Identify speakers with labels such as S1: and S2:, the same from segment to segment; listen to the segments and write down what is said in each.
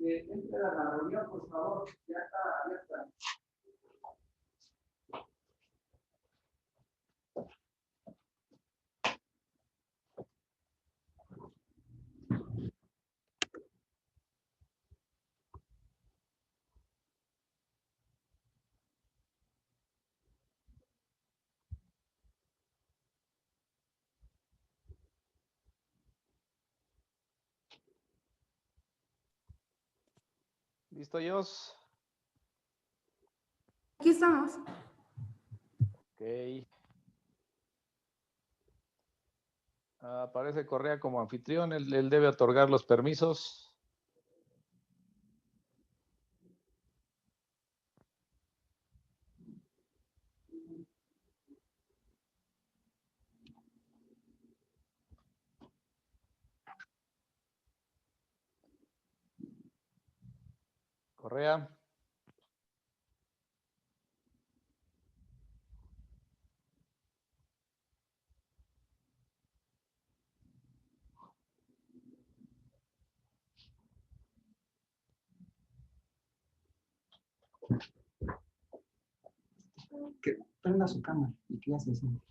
S1: que entre a la reunión, por favor, ya está abierta.
S2: ¿Listo, Jos?
S3: Aquí estamos.
S2: Ok. Aparece Correa como anfitrión, él debe otorgar los permisos. Correa.
S1: Que prenda su cámara y que ya se siente.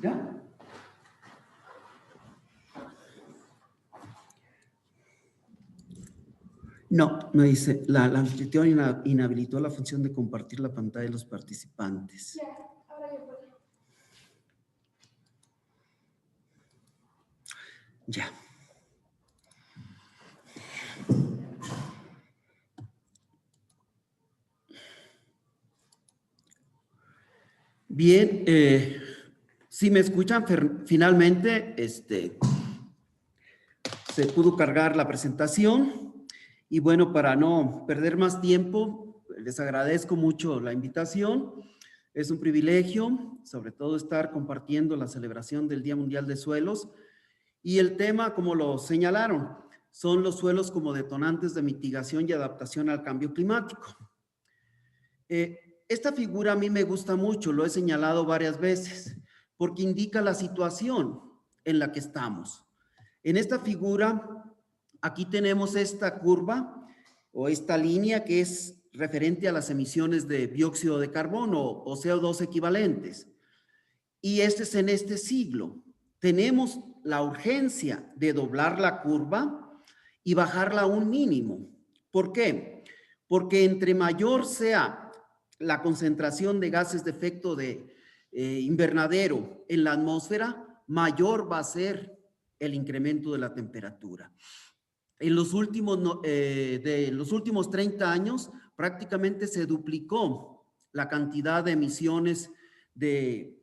S1: ¿Ya? No, no dice, la anfitrión inhabilitó la función de compartir la pantalla de los participantes.
S3: Ya, ahora yo puedo.
S1: Ya. Bien, si me escuchan, finalmente, se pudo cargar la presentación. Y bueno, para no perder más tiempo, les agradezco mucho la invitación. Es un privilegio, sobre todo, estar compartiendo la celebración del Día Mundial de Suelos. Y el tema, como lo señalaron, son los suelos como detonantes de mitigación y adaptación al cambio climático. Esta figura a mí me gusta mucho, lo he señalado varias veces, porque indica la situación en la que estamos. En esta figura, aquí tenemos esta curva o esta línea que es referente a las emisiones de dióxido de carbono o CO2 equivalentes. Y este es en este siglo. Tenemos la urgencia de doblar la curva y bajarla a un mínimo. ¿Por qué? Porque entre mayor sea la concentración de gases de efecto de invernadero en la atmósfera, mayor va a ser el incremento de la temperatura. En los últimos, de los últimos 30 años, prácticamente se duplicó la cantidad de emisiones de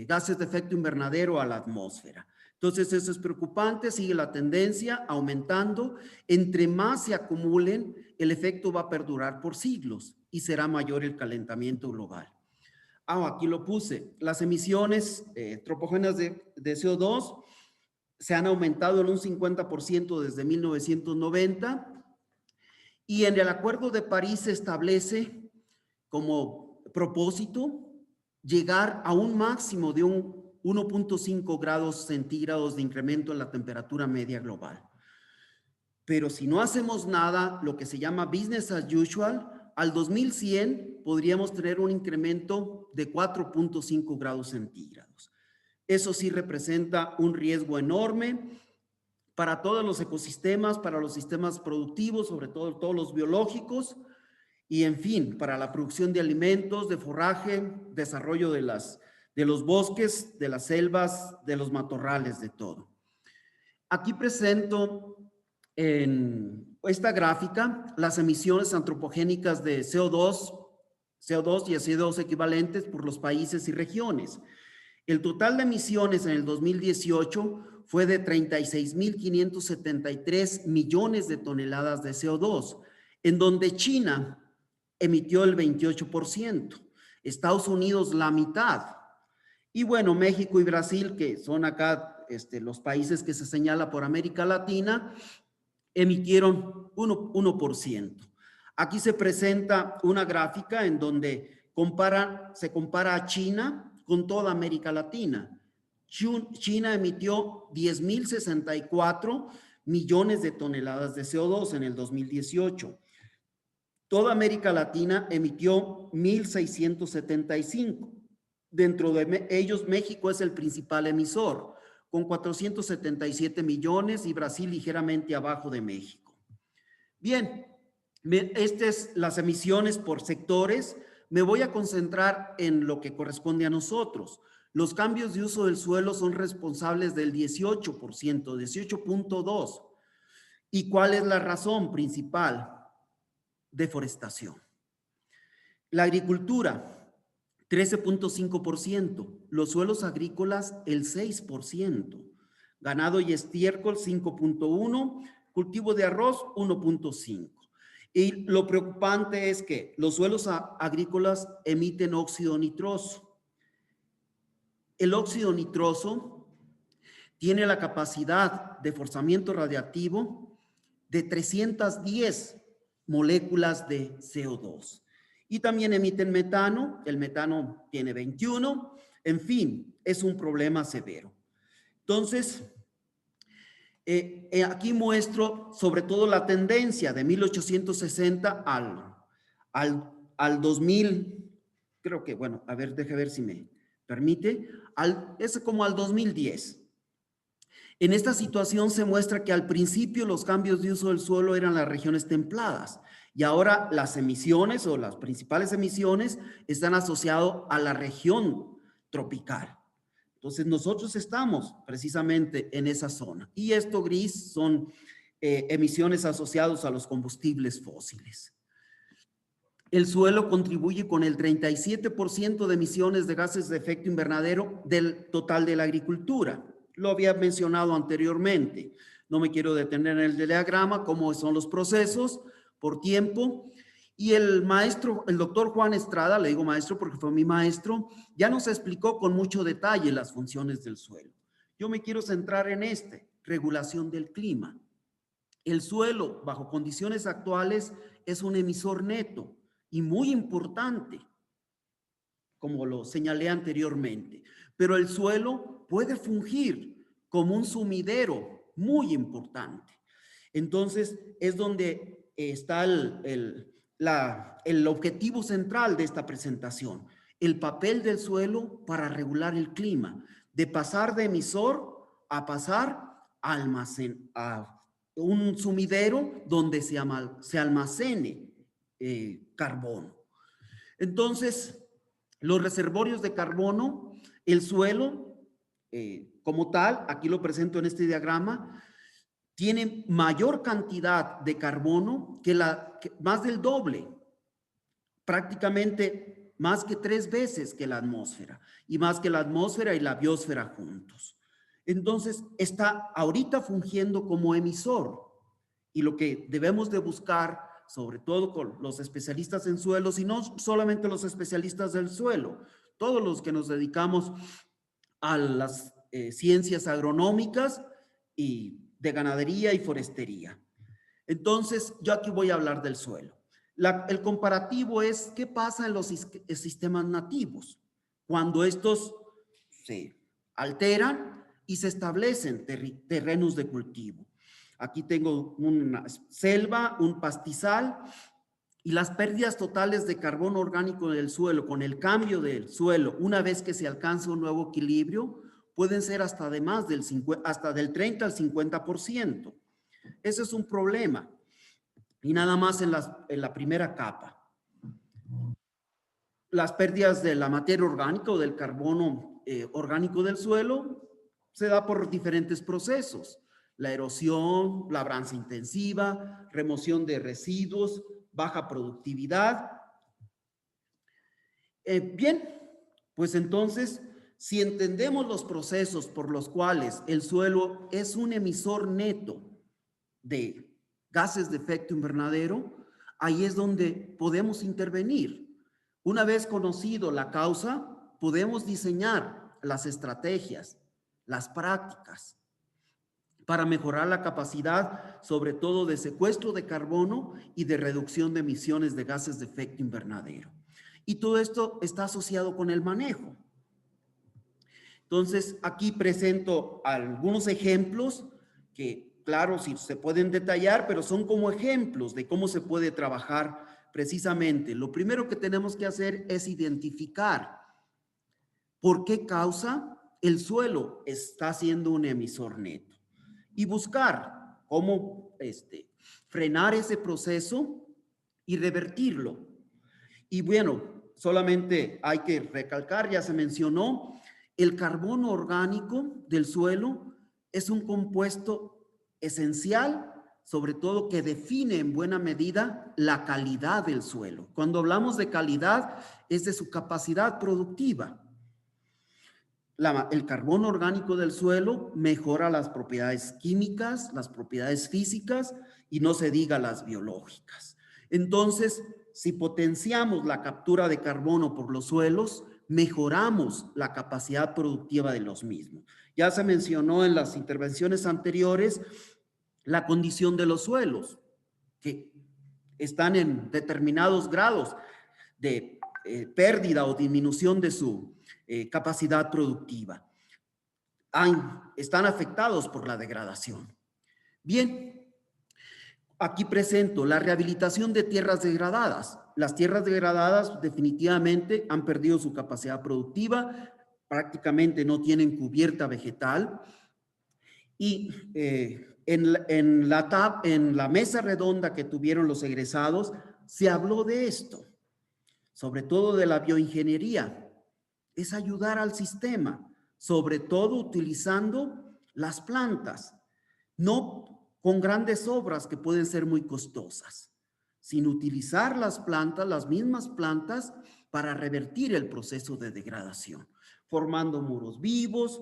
S1: gases de efecto invernadero a la atmósfera. Entonces, eso es preocupante, sigue la tendencia aumentando. Entre más se acumulen, el efecto va a perdurar por siglos y será mayor el calentamiento global. Aquí lo puse. Las emisiones antropogénicas de CO2 se han aumentado en un 50% desde 1990 y en el Acuerdo de París se establece como propósito llegar a un máximo de un 1.5 grados centígrados de incremento en la temperatura media global. Pero si no hacemos nada, lo que se llama business as usual, al 2100 podríamos tener un incremento de 4.5 grados centígrados. Eso sí representa un riesgo enorme para todos los ecosistemas, para los sistemas productivos, sobre todo todos los biológicos, y en fin, para la producción de alimentos, de forraje, desarrollo de los bosques, de las selvas, de los matorrales, de todo. Aquí presento en esta gráfica las emisiones antropogénicas de CO2 y CO2 equivalentes por los países y regiones. El total de emisiones en el 2018 fue de 36.573 millones de toneladas de CO2, en donde China emitió el 28%, Estados Unidos la mitad, y bueno, México y Brasil, que son acá los países que se señala por América Latina, emitieron 1%. Aquí se presenta una gráfica en donde se compara a China con toda América Latina. China emitió 10.064 millones de toneladas de CO2 en el 2018. Toda América Latina emitió 1.675. Dentro de ellos, México es el principal emisor, con 477 millones y Brasil ligeramente abajo de México. Bien, estas es las emisiones por sectores. Me voy a concentrar en lo que corresponde a nosotros. Los cambios de uso del suelo son responsables del 18%, 18.2%. ¿Y cuál es la razón principal? Deforestación. La agricultura, 13.5%. Los suelos agrícolas, el 6%. Ganado y estiércol, 5.1%. Cultivo de arroz, 1.5%. Y lo preocupante es que los suelos agrícolas emiten óxido nitroso. El óxido nitroso tiene la capacidad de forzamiento radiactivo de 310 moléculas de CO2. Y también emiten metano, el metano tiene 21, en fin, es un problema severo. Entonces, aquí muestro sobre todo la tendencia de 1860 al 2000, creo que, bueno, a ver, déjame ver si me permite, es como al 2010. En esta situación se muestra que al principio los cambios de uso del suelo eran las regiones templadas y ahora las emisiones o las principales emisiones están asociadas a la región tropical. Entonces nosotros estamos precisamente en esa zona y esto gris son emisiones asociadas a los combustibles fósiles. El suelo contribuye con el 37% de emisiones de gases de efecto invernadero del total de la agricultura. Lo había mencionado anteriormente. No me quiero detener en el diagrama, cómo son los procesos por tiempo. Y el maestro, el doctor Juan Estrada, le digo maestro porque fue mi maestro, ya nos explicó con mucho detalle las funciones del suelo. Yo me quiero centrar en regulación del clima. El suelo, bajo condiciones actuales, es un emisor neto y muy importante, como lo señalé anteriormente. Pero el suelo puede fungir como un sumidero muy importante. Entonces, es donde está el objetivo central de esta presentación, el papel del suelo para regular el clima, de pasar de emisor a pasar a un sumidero donde se almacene carbono. Entonces, los reservorios de carbono, el suelo como tal, aquí lo presento en este diagrama, tiene mayor cantidad de carbono que más del doble, prácticamente más que 3 veces que la atmósfera y más que la atmósfera y la biosfera juntos. Entonces, está ahorita fungiendo como emisor y lo que debemos de buscar, sobre todo con los especialistas en suelos y no solamente los especialistas del suelo, todos los que nos dedicamos a las ciencias agronómicas y de ganadería y forestería. Entonces, yo aquí voy a hablar del suelo. El comparativo es qué pasa en los sistemas nativos cuando estos se alteran y se establecen terrenos de cultivo. Aquí tengo una selva, un pastizal y las pérdidas totales de carbono orgánico del suelo con el cambio del suelo una vez que se alcanza un nuevo equilibrio pueden ser hasta del 30 al 50%. Ese es un problema. Y nada más en la primera capa. Las pérdidas de la materia orgánica o del carbono orgánico del suelo se da por diferentes procesos. La erosión, labranza intensiva, remoción de residuos, baja productividad. Bien, pues entonces, si entendemos los procesos por los cuales el suelo es un emisor neto de gases de efecto invernadero, ahí es donde podemos intervenir. Una vez conocido la causa, podemos diseñar las estrategias, las prácticas. para mejorar la capacidad, sobre todo de secuestro de carbono y de reducción de emisiones de gases de efecto invernadero. Y todo esto está asociado con el manejo. Entonces, aquí presento algunos ejemplos que, claro, sí se pueden detallar, pero son como ejemplos de cómo se puede trabajar precisamente. Lo primero que tenemos que hacer es identificar por qué causa el suelo está siendo un emisor neto y buscar cómo frenar ese proceso y revertirlo. Y bueno, solamente hay que recalcar, ya se mencionó, el carbono orgánico del suelo es un compuesto esencial, sobre todo que define en buena medida la calidad del suelo. Cuando hablamos de calidad, es de su capacidad productiva. El carbono orgánico del suelo mejora las propiedades químicas, las propiedades físicas y no se diga las biológicas. Entonces, si potenciamos la captura de carbono por los suelos, mejoramos la capacidad productiva de los mismos. Ya se mencionó en las intervenciones anteriores la condición de los suelos, que están en determinados grados de pérdida o disminución de su capacidad productiva. Están afectados por la degradación. Bien, aquí presento la rehabilitación de tierras degradadas. Las tierras degradadas definitivamente han perdido su capacidad productiva, prácticamente no tienen cubierta vegetal y en la mesa redonda que tuvieron los egresados se habló de esto, sobre todo de la bioingeniería. Es ayudar al sistema, sobre todo utilizando las plantas, no con grandes obras que pueden ser muy costosas, sin utilizar las plantas, las mismas plantas, para revertir el proceso de degradación, formando muros vivos.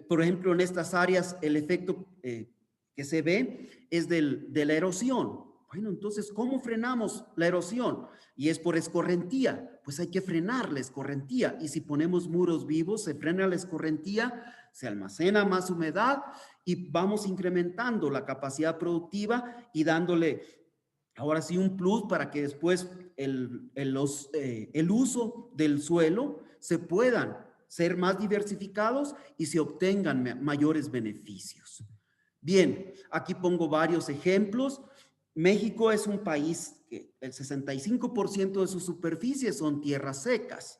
S1: Por ejemplo, en estas áreas el efecto que se ve es de la erosión. Bueno, entonces, ¿cómo frenamos la erosión? Y es por escorrentía. Pues hay que frenar la escorrentía. Y si ponemos muros vivos, se frena la escorrentía, se almacena más humedad y vamos incrementando la capacidad productiva y dándole ahora sí un plus para que después el uso del suelo se puedan ser más diversificados y se obtengan mayores beneficios. Bien, aquí pongo varios ejemplos. México es un país que el 65% de su superficie son tierras secas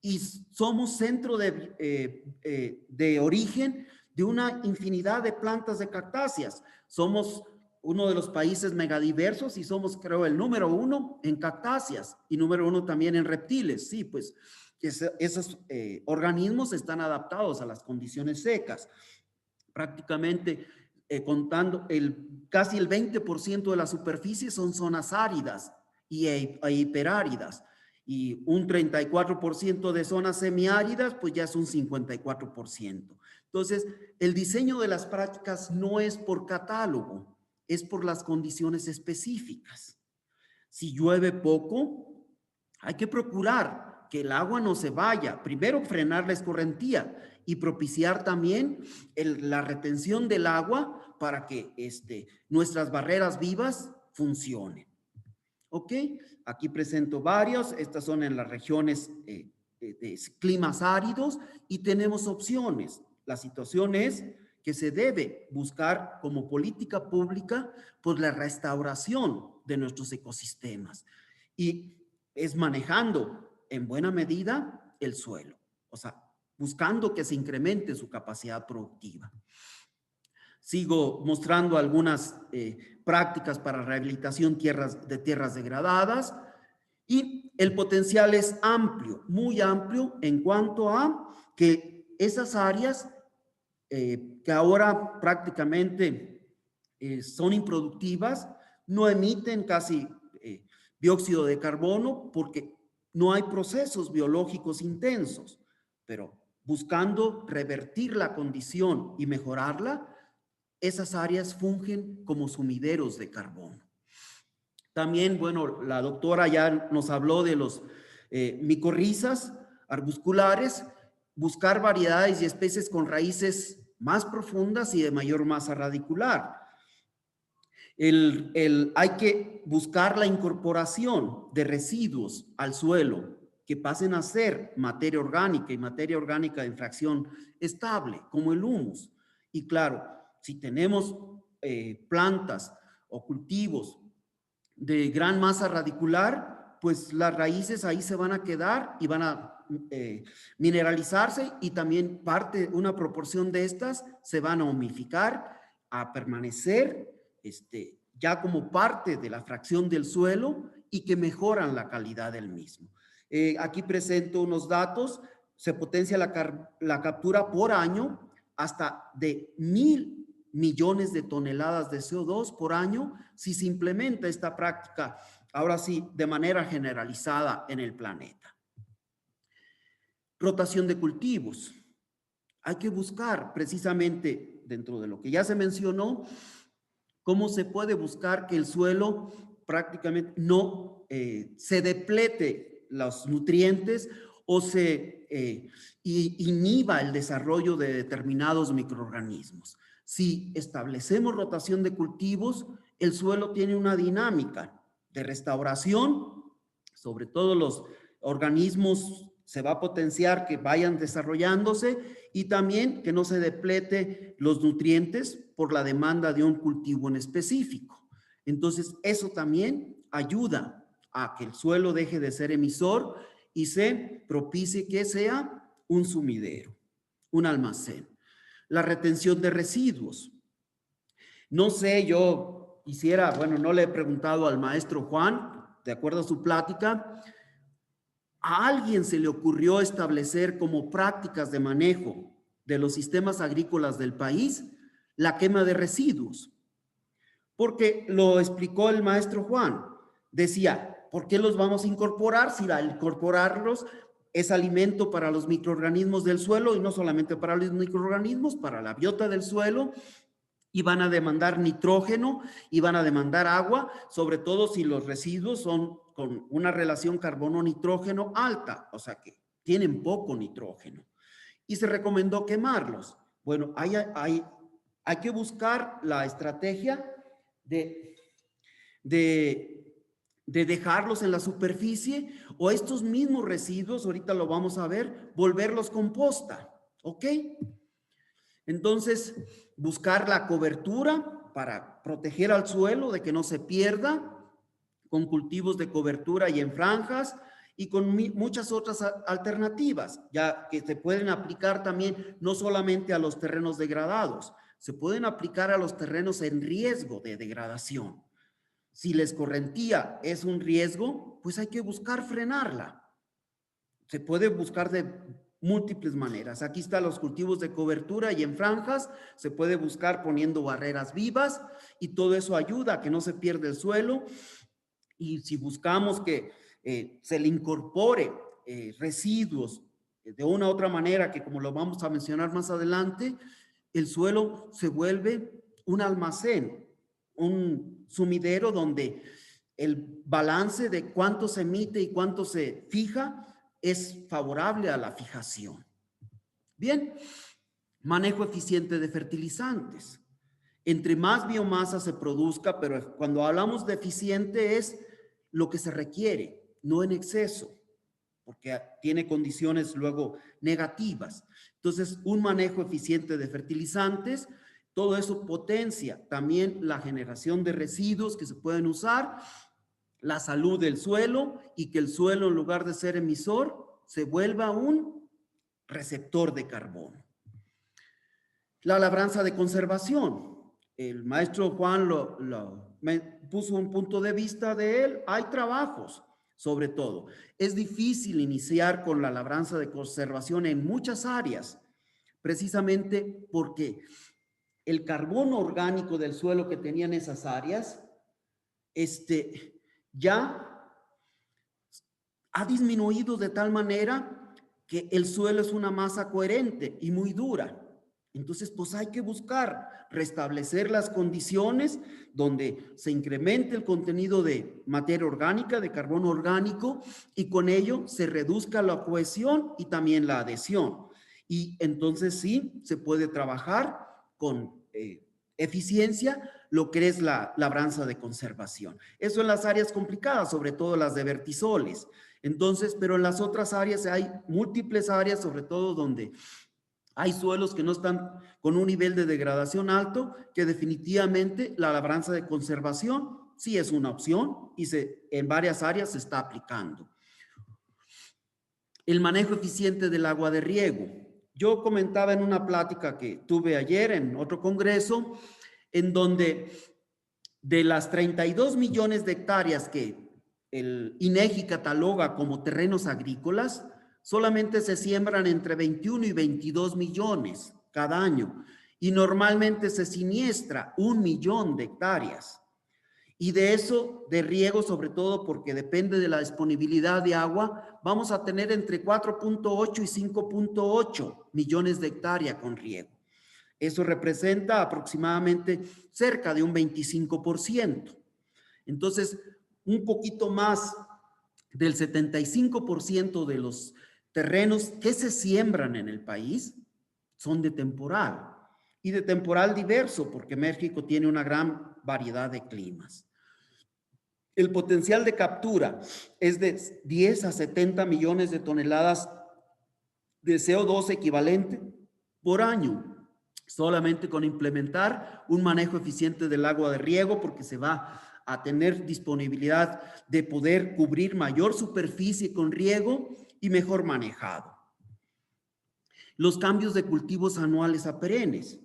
S1: y somos centro de origen de una infinidad de plantas de cactáceas. Somos uno de los países megadiversos y somos, creo, el número 1 en cactáceas y número 1 también en reptiles. Sí, pues esos organismos están adaptados a las condiciones secas. Prácticamente contando casi el 20% de la superficie son zonas áridas e hiperáridas y un 34% de zonas semiáridas, pues ya es un 54%. Entonces, el diseño de las prácticas no es por catálogo, es por las condiciones específicas. Si llueve poco, hay que procurar que el agua no se vaya. Primero, frenar la escorrentía y propiciar también la retención del agua para que nuestras barreras vivas funcionen. ¿Ok? Aquí presento varios. Estas son en las regiones de climas áridos y tenemos opciones. La situación es que se debe buscar como política pública pues la restauración de nuestros ecosistemas y es manejando en buena medida el suelo, o sea, buscando que se incremente su capacidad productiva. Sigo mostrando algunas prácticas para rehabilitación de tierras degradadas y el potencial es amplio, muy amplio en cuanto a que esas áreas que ahora prácticamente son improductivas, no emiten casi dióxido de carbono porque no hay procesos biológicos intensos, pero buscando revertir la condición y mejorarla, esas áreas fungen como sumideros de carbono. También, bueno, la doctora ya nos habló de los micorrizas arbusculares, buscar variedades y especies con raíces más profundas y de mayor masa radicular. Hay que buscar la incorporación de residuos al suelo que pasen a ser materia orgánica y materia orgánica en fracción estable, como el humus. Y claro, si tenemos plantas o cultivos de gran masa radicular, pues las raíces ahí se van a quedar y van a mineralizarse, y también una proporción de estas se van a humificar, a permanecer ya como parte de la fracción del suelo y que mejoran la calidad del mismo. Aquí presento unos datos. Se potencia la captura por año hasta de 1,000 millones de toneladas de CO2 por año si se implementa esta práctica, ahora sí, de manera generalizada en el planeta. Rotación de cultivos. Hay que buscar precisamente, dentro de lo que ya se mencionó, cómo se puede buscar que el suelo prácticamente no se deplete los nutrientes o se inhiba el desarrollo de determinados microorganismos. Si establecemos rotación de cultivos, el suelo tiene una dinámica de restauración, sobre todo los organismos se va a potenciar que vayan desarrollándose, y también que no se deplete los nutrientes por la demanda de un cultivo en específico. Entonces, eso también ayuda a que el suelo deje de ser emisor y se propicie que sea un sumidero, un almacén. La retención de residuos. No sé, yo quisiera, bueno, no le he preguntado al maestro Juan, de acuerdo a su plática, ¿a alguien se le ocurrió establecer como prácticas de manejo de los sistemas agrícolas del país la quema de residuos? Porque lo explicó el maestro Juan. Decía, ¿por qué los vamos a incorporar si al incorporarlos es alimento para los microorganismos del suelo, y no solamente para los microorganismos, para la biota del suelo? Y van a demandar nitrógeno y van a demandar agua, sobre todo si los residuos son con una relación carbono-nitrógeno alta, o sea que tienen poco nitrógeno. Y se recomendó quemarlos. Bueno, hay que buscar la estrategia de dejarlos en la superficie, o estos mismos residuos, ahorita lo vamos a ver, volverlos composta, ¿ok? Entonces, buscar la cobertura para proteger al suelo de que no se pierda, con cultivos de cobertura y en franjas, y con muchas otras alternativas, ya que se pueden aplicar también no solamente a los terrenos degradados, se pueden aplicar a los terrenos en riesgo de degradación. Si la escorrentía es un riesgo, pues hay que buscar frenarla. Se puede buscar de múltiples maneras. Aquí están los cultivos de cobertura y en franjas. Se puede buscar poniendo barreras vivas, y todo eso ayuda a que no se pierda el suelo. Y si buscamos que se le incorpore residuos de una u otra manera, que como lo vamos a mencionar más adelante, el suelo se vuelve un almacén, un sumidero donde el balance de cuánto se emite y cuánto se fija es favorable a la fijación. Bien, manejo eficiente de fertilizantes. Entre más biomasa se produzca, pero cuando hablamos de eficiente es lo que se requiere, no en exceso, porque tiene condiciones luego negativas. Entonces, un manejo eficiente de fertilizantes, todo eso potencia también la generación de residuos que se pueden usar, la salud del suelo, y que el suelo, en lugar de ser emisor, se vuelva un receptor de carbono. La labranza de conservación. El maestro Juan me puso un punto de vista de él. Hay trabajos, sobre todo. Es difícil iniciar con la labranza de conservación en muchas áreas, precisamente porque el carbono orgánico del suelo que tenían esas áreas, ya ha disminuido de tal manera que el suelo es una masa coherente y muy dura. Entonces, pues hay que buscar restablecer las condiciones donde se incremente el contenido de materia orgánica, de carbono orgánico, y con ello se reduzca la cohesión y también la adhesión. Y entonces sí, se puede trabajar con eficiencia lo que es la labranza de conservación. Eso en las áreas complicadas, sobre todo las de vertisoles. Entonces, pero en las otras áreas hay múltiples áreas, sobre todo donde hay suelos que no están con un nivel de degradación alto, que definitivamente la labranza de conservación sí es una opción y en varias áreas se está aplicando. El manejo eficiente del agua de riego. Yo comentaba en una plática que tuve ayer en otro congreso, en donde de las 32 millones de hectáreas que el INEGI cataloga como terrenos agrícolas, solamente se siembran entre 21 y 22 millones cada año y normalmente se siniestra 1 millón de hectáreas. Y de eso, de riego, sobre todo porque depende de la disponibilidad de agua, vamos a tener entre 4.8 y 5.8 millones de hectáreas con riego. Eso representa aproximadamente cerca de un 25%. Entonces, un poquito más del 75% de los terrenos que se siembran en el país son de temporal y de temporal diverso, porque México tiene una gran variedad de climas. El potencial de captura es de 10 a 70 millones de toneladas de CO2 equivalente por año, solamente con implementar un manejo eficiente del agua de riego, porque se va a tener disponibilidad de poder cubrir mayor superficie con riego y mejor manejado. Los cambios de cultivos anuales a perennes.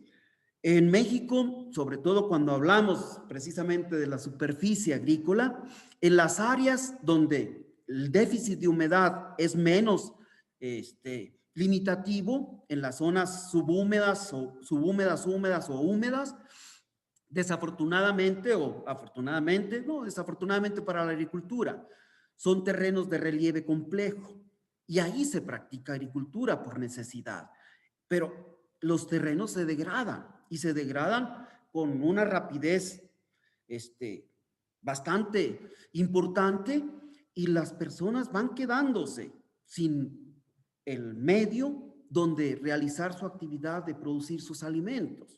S1: En México, sobre todo cuando hablamos precisamente de la superficie agrícola, en las áreas donde el déficit de humedad es menos limitativo, en las zonas subhúmedas o húmedas o húmedas, desafortunadamente o afortunadamente, no, desafortunadamente para la agricultura, son terrenos de relieve complejo y ahí se practica agricultura por necesidad, pero los terrenos se degradan y se degradan con una rapidez bastante importante y las personas van quedándose sin el medio donde realizar su actividad de producir sus alimentos.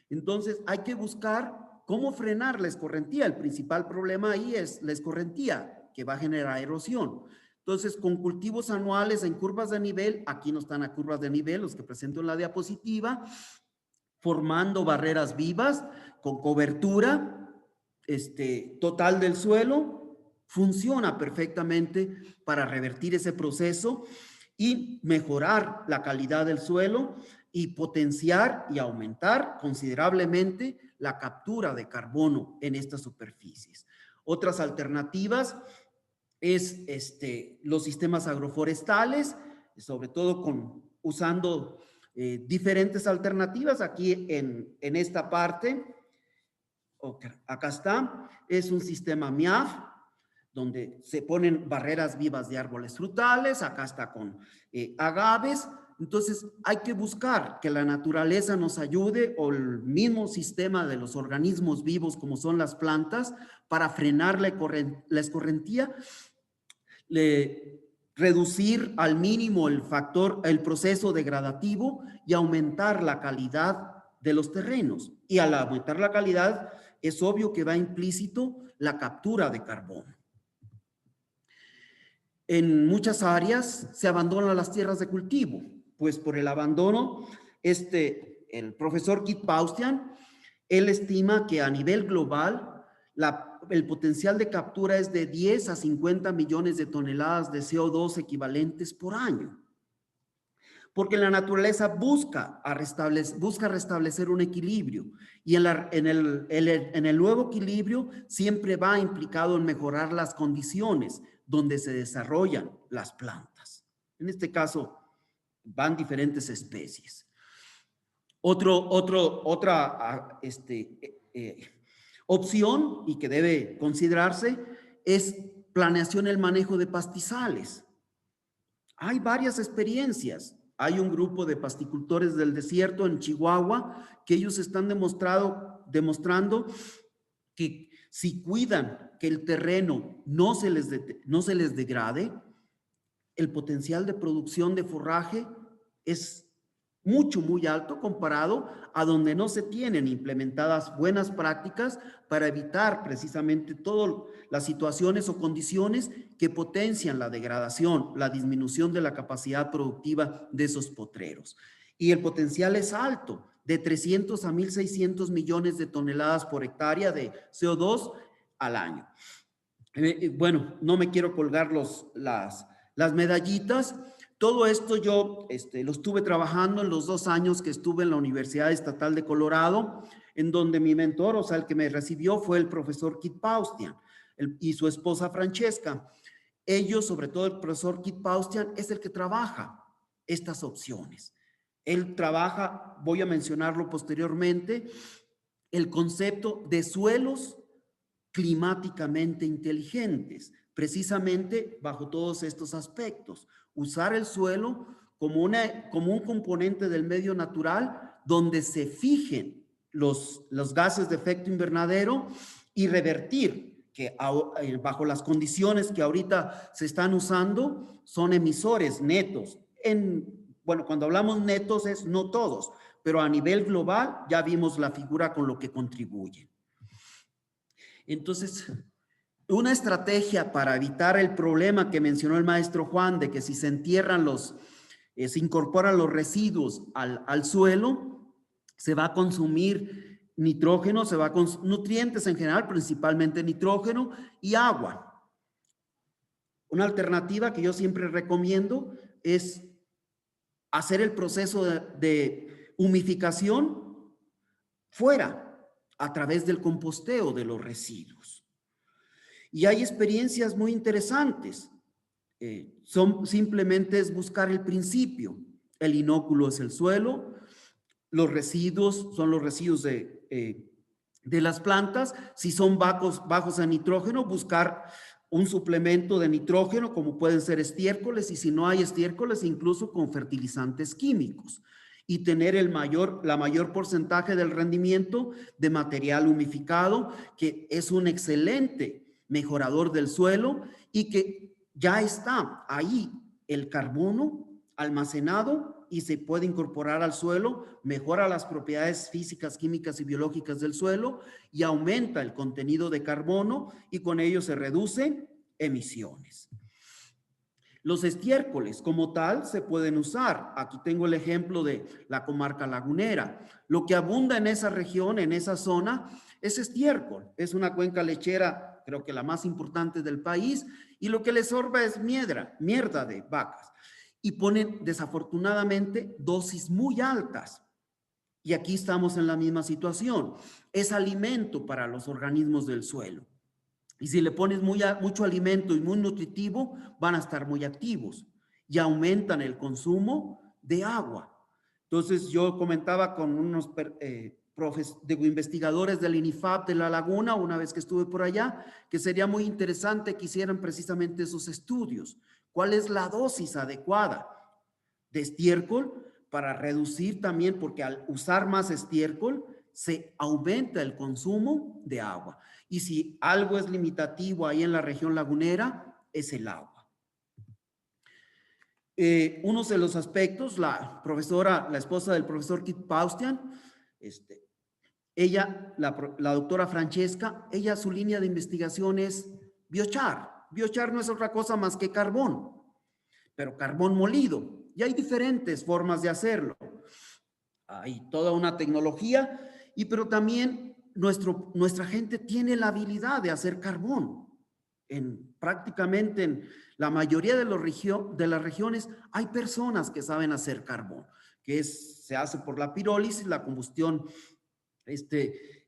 S1: Entonces hay que buscar cómo frenar la escorrentía. El principal problema ahí es la escorrentía, que va a generar erosión. Entonces, con cultivos anuales en curvas de nivel, aquí no están a curvas de nivel, los que presento en la diapositiva, formando barreras vivas con cobertura total del suelo, funciona perfectamente para revertir ese proceso y mejorar la calidad del suelo y potenciar y aumentar considerablemente la captura de carbono en estas superficies. Otras alternativas es los sistemas agroforestales, sobre todo usando diferentes alternativas. Aquí en esta parte, acá está, es un sistema MIAF, donde se ponen barreras vivas de árboles frutales, acá está con agaves. Entonces hay que buscar que la naturaleza nos ayude o el mismo sistema de los organismos vivos como son las plantas para frenar la escorrentía, reducir al mínimo el proceso degradativo y aumentar la calidad de los terrenos. Y al aumentar la calidad es obvio que va implícito la captura de carbono. En muchas áreas se abandonan las tierras de cultivo, pues por el abandono, el profesor Kit Paustian, él estima que a nivel global el potencial de captura es de 10 a 50 millones de toneladas de CO2 equivalentes por año. Porque la naturaleza busca restablecer un equilibrio y en el nuevo equilibrio siempre va implicado en mejorar las condiciones donde se desarrollan las plantas. En este caso, van diferentes especies. Otra opción y que debe considerarse es planeación y el manejo de pastizales. Hay varias experiencias. Hay un grupo de pasticultores del desierto en Chihuahua que ellos están demostrando que si cuidan que el terreno no se les degrade, el potencial de producción de forraje es muy alto comparado a donde no se tienen implementadas buenas prácticas para evitar precisamente todas las situaciones o condiciones que potencian la degradación, la disminución de la capacidad productiva de esos potreros. Y el potencial es alto, de 300 a 1.600 millones de toneladas por hectárea de CO2 al año. Bueno, no me quiero colgar las medallitas. Todo esto yo lo estuve trabajando en los 2 años que estuve en la Universidad Estatal de Colorado, en donde mi mentor, o sea, el que me recibió fue el profesor Kit Paustian y su esposa Francesca. Ellos, sobre todo el profesor Kit Paustian, es el que trabaja estas opciones. Él trabaja, voy a mencionarlo posteriormente, el concepto de suelos climáticamente inteligentes, precisamente bajo todos estos aspectos. Usar el suelo como un componente del medio natural donde se fijen los gases de efecto invernadero y revertir que bajo las condiciones que ahorita se están usando son emisores netos. Bueno, cuando hablamos netos es no todos, pero a nivel global ya vimos la figura con lo que contribuyen. Entonces, una estrategia para evitar el problema que mencionó el maestro Juan de que si se entierran se incorporan los residuos al suelo, se va a consumir nitrógeno, se va a nutrientes en general, principalmente nitrógeno y agua. Una alternativa que yo siempre recomiendo es hacer el proceso de humificación fuera, a través del composteo de los residuos. Y hay experiencias muy interesantes. Simplemente es buscar el principio. El inóculo es el suelo, los residuos son los residuos de las plantas. Si son bajos en nitrógeno, buscar un suplemento de nitrógeno, como pueden ser estiércoles, y si no hay estiércoles, incluso con fertilizantes químicos. Y tener la mayor porcentaje del rendimiento de material humificado, que es un excelente mejorador del suelo y que ya está ahí el carbono almacenado y se puede incorporar al suelo, mejora las propiedades físicas, químicas y biológicas del suelo y aumenta el contenido de carbono y con ello se reducen emisiones. Los estiércoles como tal se pueden usar. Aquí tengo el ejemplo de la comarca lagunera. Lo que abunda en esa región, en esa zona, es estiércol. Es una cuenca lechera, creo que la más importante del país, y lo que le sorba es mierda de vacas. Y ponen desafortunadamente dosis muy altas. Y aquí estamos en la misma situación. Es alimento para los organismos del suelo. Y si le pones mucho alimento y muy nutritivo, van a estar muy activos y aumentan el consumo de agua. Entonces, yo comentaba con unos investigadores del INIFAP de La Laguna, una vez que estuve por allá, que sería muy interesante que hicieran precisamente esos estudios. ¿Cuál es la dosis adecuada de estiércol para reducir también, porque al usar más estiércol, se aumenta el consumo de agua? Y si algo es limitativo ahí en la región lagunera, es el agua. Uno de los aspectos, la esposa del profesor Kit Paustian, ella, la doctora Francesca, su línea de investigación es biochar. Biochar no es otra cosa más que carbón, pero carbón molido. Y hay diferentes formas de hacerlo. Hay toda una tecnología, pero también nuestra gente tiene la habilidad de hacer carbón. Prácticamente en la mayoría de las regiones hay personas que saben hacer carbón, se hace por la pirólisis, la combustión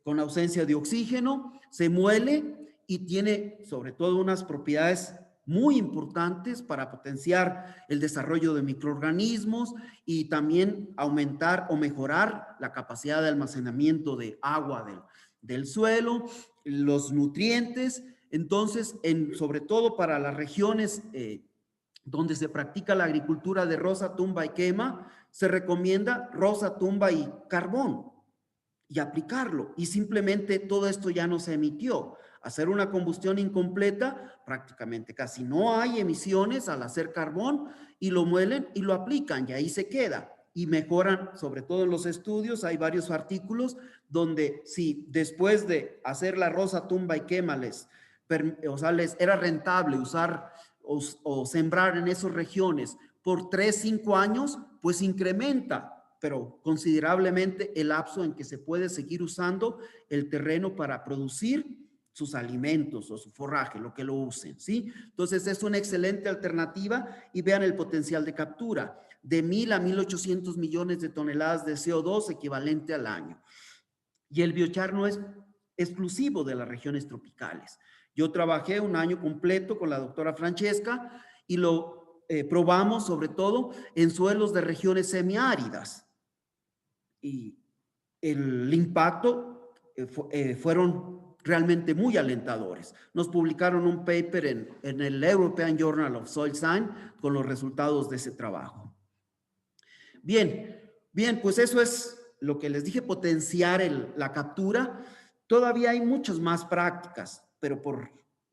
S1: con ausencia de oxígeno, se muele y tiene sobre todo unas propiedades muy importantes para potenciar el desarrollo de microorganismos y también aumentar o mejorar la capacidad de almacenamiento de agua del suelo, los nutrientes. Entonces, sobre todo para las regiones donde se practica la agricultura de roza, tumba y quema, se recomienda roza, tumba y carbón y aplicarlo. Y simplemente todo esto ya no se emitió. Hacer una combustión incompleta, prácticamente casi no hay emisiones al hacer carbón y lo muelen y lo aplican y ahí se queda. y mejoran, sobre todo en los estudios, hay varios artículos donde si después de hacer la rosa tumba y quémales, o sea, les era rentable usar o sembrar en esas regiones por 3, 5 años, pues incrementa, pero considerablemente el lapso en que se puede seguir usando el terreno para producir sus alimentos o su forraje, lo que lo usen, ¿sí? Entonces es una excelente alternativa y vean el potencial de captura, de 1.000 a 1.800 millones de toneladas de CO2 equivalente al año. Y el biochar no es exclusivo de las regiones tropicales. Yo trabajé un año completo con la doctora Francesca y lo probamos sobre todo en suelos de regiones semiáridas. Y el impacto fueron realmente muy alentadores. Nos publicaron un paper en el European Journal of Soil Science con los resultados de ese trabajo. Bien, pues eso es lo que les dije, potenciar la captura. Todavía hay muchas más prácticas, pero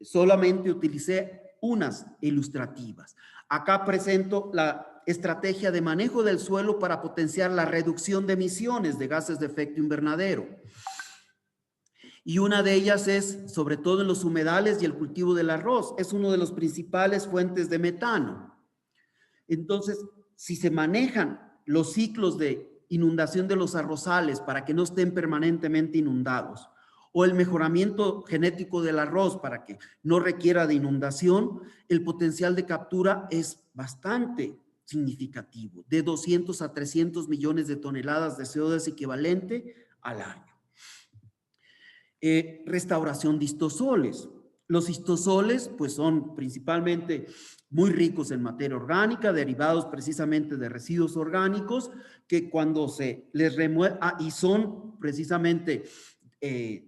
S1: solamente utilicé unas ilustrativas. Acá presento la estrategia de manejo del suelo para potenciar la reducción de emisiones de gases de efecto invernadero. Y una de ellas es, sobre todo en los humedales y el cultivo del arroz, es uno de los principales fuentes de metano. Entonces, si se manejan los ciclos de inundación de los arrozales para que no estén permanentemente inundados, o el mejoramiento genético del arroz para que no requiera de inundación, el potencial de captura es bastante significativo, de 200 a 300 millones de toneladas de CO2 equivalente al año. Restauración de histosoles. Los histosoles pues son principalmente muy ricos en materia orgánica, derivados precisamente de residuos orgánicos que cuando se les remueve, y son precisamente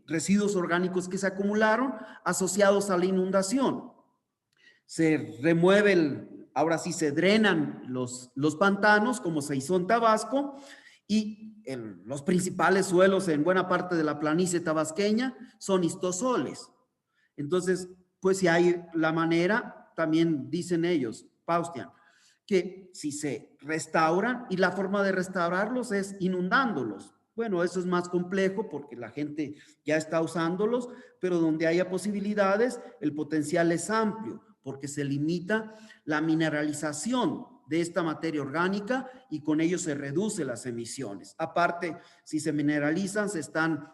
S1: residuos orgánicos que se acumularon asociados a la inundación. Se remueve, ahora sí se drenan los pantanos como se hizo en Tabasco y los principales suelos en buena parte de la planicie tabasqueña son histosoles. Entonces, pues si hay la manera, también dicen ellos, Paustian, que si se restauran y la forma de restaurarlos es inundándolos. Bueno, eso es más complejo porque la gente ya está usándolos, pero donde haya posibilidades, el potencial es amplio porque se limita la mineralización de esta materia orgánica y con ello se reduce las emisiones. Aparte, si se mineralizan, se están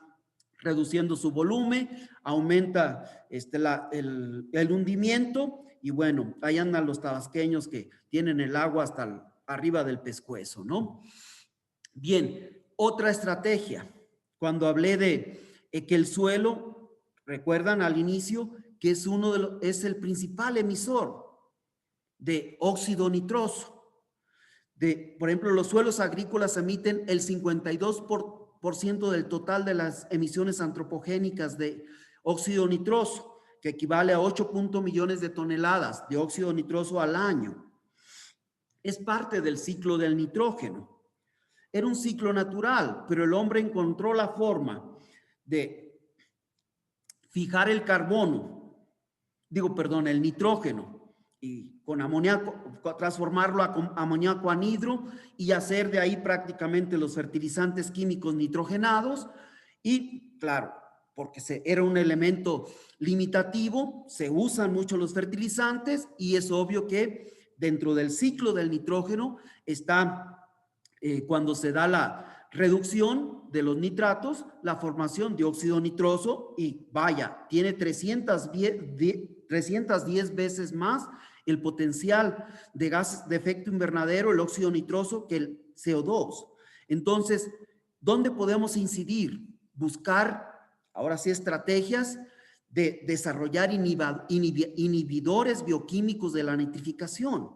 S1: reduciendo su volumen, aumenta el hundimiento y bueno, ahí andan los tabasqueños que tienen el agua hasta arriba del pescuezo, ¿no? Bien, otra estrategia, cuando hablé de que el suelo, recuerdan al inicio, que es el principal emisor de óxido nitroso. Por ejemplo, los suelos agrícolas emiten el 52% del total de las emisiones antropogénicas de óxido nitroso, que equivale a 8 millones de toneladas de óxido nitroso al año. Es parte del ciclo del nitrógeno. Era un ciclo natural, pero el hombre encontró la forma de fijar el nitrógeno, y con amoníaco, transformarlo a amoníaco anhidro y hacer de ahí prácticamente los fertilizantes químicos nitrogenados. Y claro, porque era un elemento limitativo, se usan mucho los fertilizantes y es obvio que dentro del ciclo del nitrógeno está, cuando se da la reducción de los nitratos, la formación de óxido nitroso y vaya, tiene 310 veces más el potencial de gases de efecto invernadero, el óxido nitroso, que el CO2. Entonces, ¿dónde podemos incidir? Buscar, ahora sí, estrategias de desarrollar inhibidores bioquímicos de la nitrificación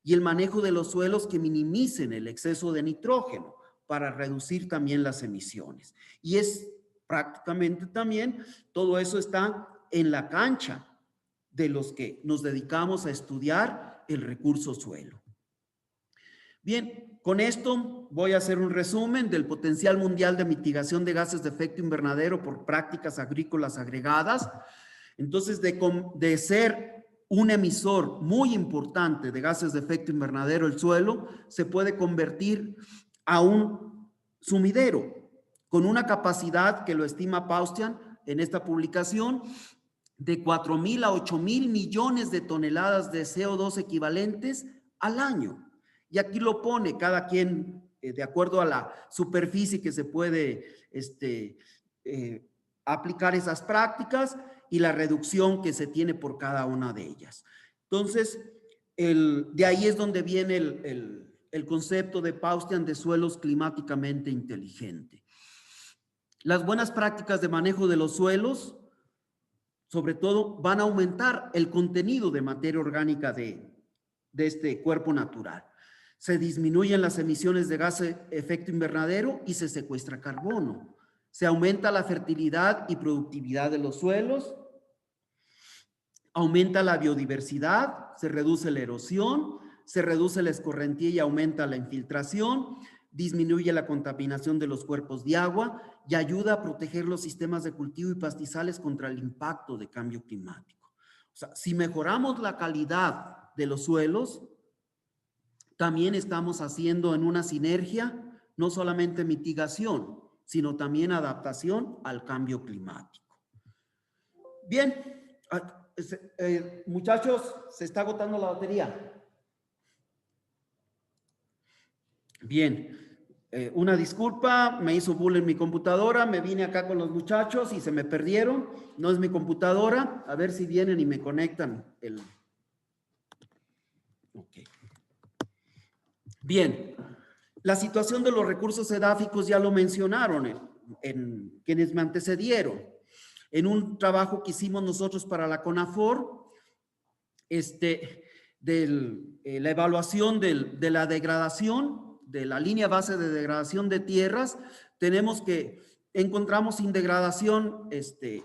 S1: y el manejo de los suelos que minimicen el exceso de nitrógeno para reducir también las emisiones. Y es prácticamente también, todo eso está en la cancha de los que nos dedicamos a estudiar el recurso suelo. Bien, con esto voy a hacer un resumen del potencial mundial de mitigación de gases de efecto invernadero por prácticas agrícolas agregadas. Entonces, de ser un emisor muy importante de gases de efecto invernadero el suelo, se puede convertir a un sumidero con una capacidad que lo estima Paustian en esta publicación de 4.000 a 8.000 millones de toneladas de CO2 equivalentes al año. Y aquí lo pone cada quien de acuerdo a la superficie que se puede aplicar esas prácticas y la reducción que se tiene por cada una de ellas. Entonces, de ahí es donde viene el concepto de Paustian de suelos climáticamente inteligentes. Las buenas prácticas de manejo de los suelos, sobre todo, van a aumentar el contenido de materia orgánica de este cuerpo natural. Se disminuyen las emisiones de gas de efecto invernadero y se secuestra carbono. Se aumenta la fertilidad y productividad de los suelos, aumenta la biodiversidad, se reduce la erosión, se reduce la escorrentía y aumenta la infiltración, disminuye la contaminación de los cuerpos de agua y ayuda a proteger los sistemas de cultivo y pastizales contra el impacto de cambio climático. O sea, si mejoramos la calidad de los suelos, también estamos haciendo en una sinergia no solamente mitigación, sino también adaptación al cambio climático. Bien, muchachos, se está agotando la batería. Bien, una disculpa, me hizo bullying mi computadora, me vine acá con los muchachos y se me perdieron, no es mi computadora, a ver si vienen y me conectan el... Okay. Bien, la situación de los recursos edáficos ya lo mencionaron en quienes me antecedieron. En un trabajo que hicimos nosotros para la CONAFOR, la evaluación de la degradación, de la línea base de degradación de tierras, tenemos que encontramos sin degradación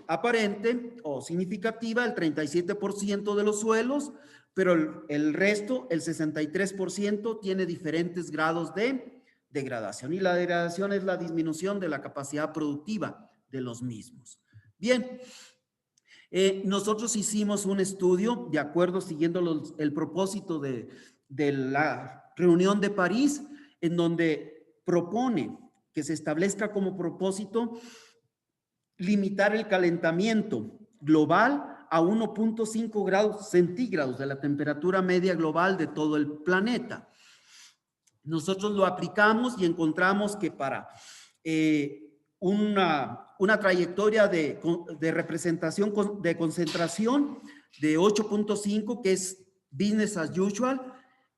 S1: aparente o significativa el 37% de los suelos, pero el resto, el 63%, tiene diferentes grados de degradación. Y la degradación es la disminución de la capacidad productiva de los mismos. Bien, nosotros hicimos un estudio, de acuerdo, siguiendo el propósito de la reunión de París, en donde propone que se establezca como propósito limitar el calentamiento global a 1.5 grados centígrados de la temperatura media global de todo el planeta. Nosotros lo aplicamos y encontramos que para una trayectoria de representación de concentración de 8.5, que es business as usual,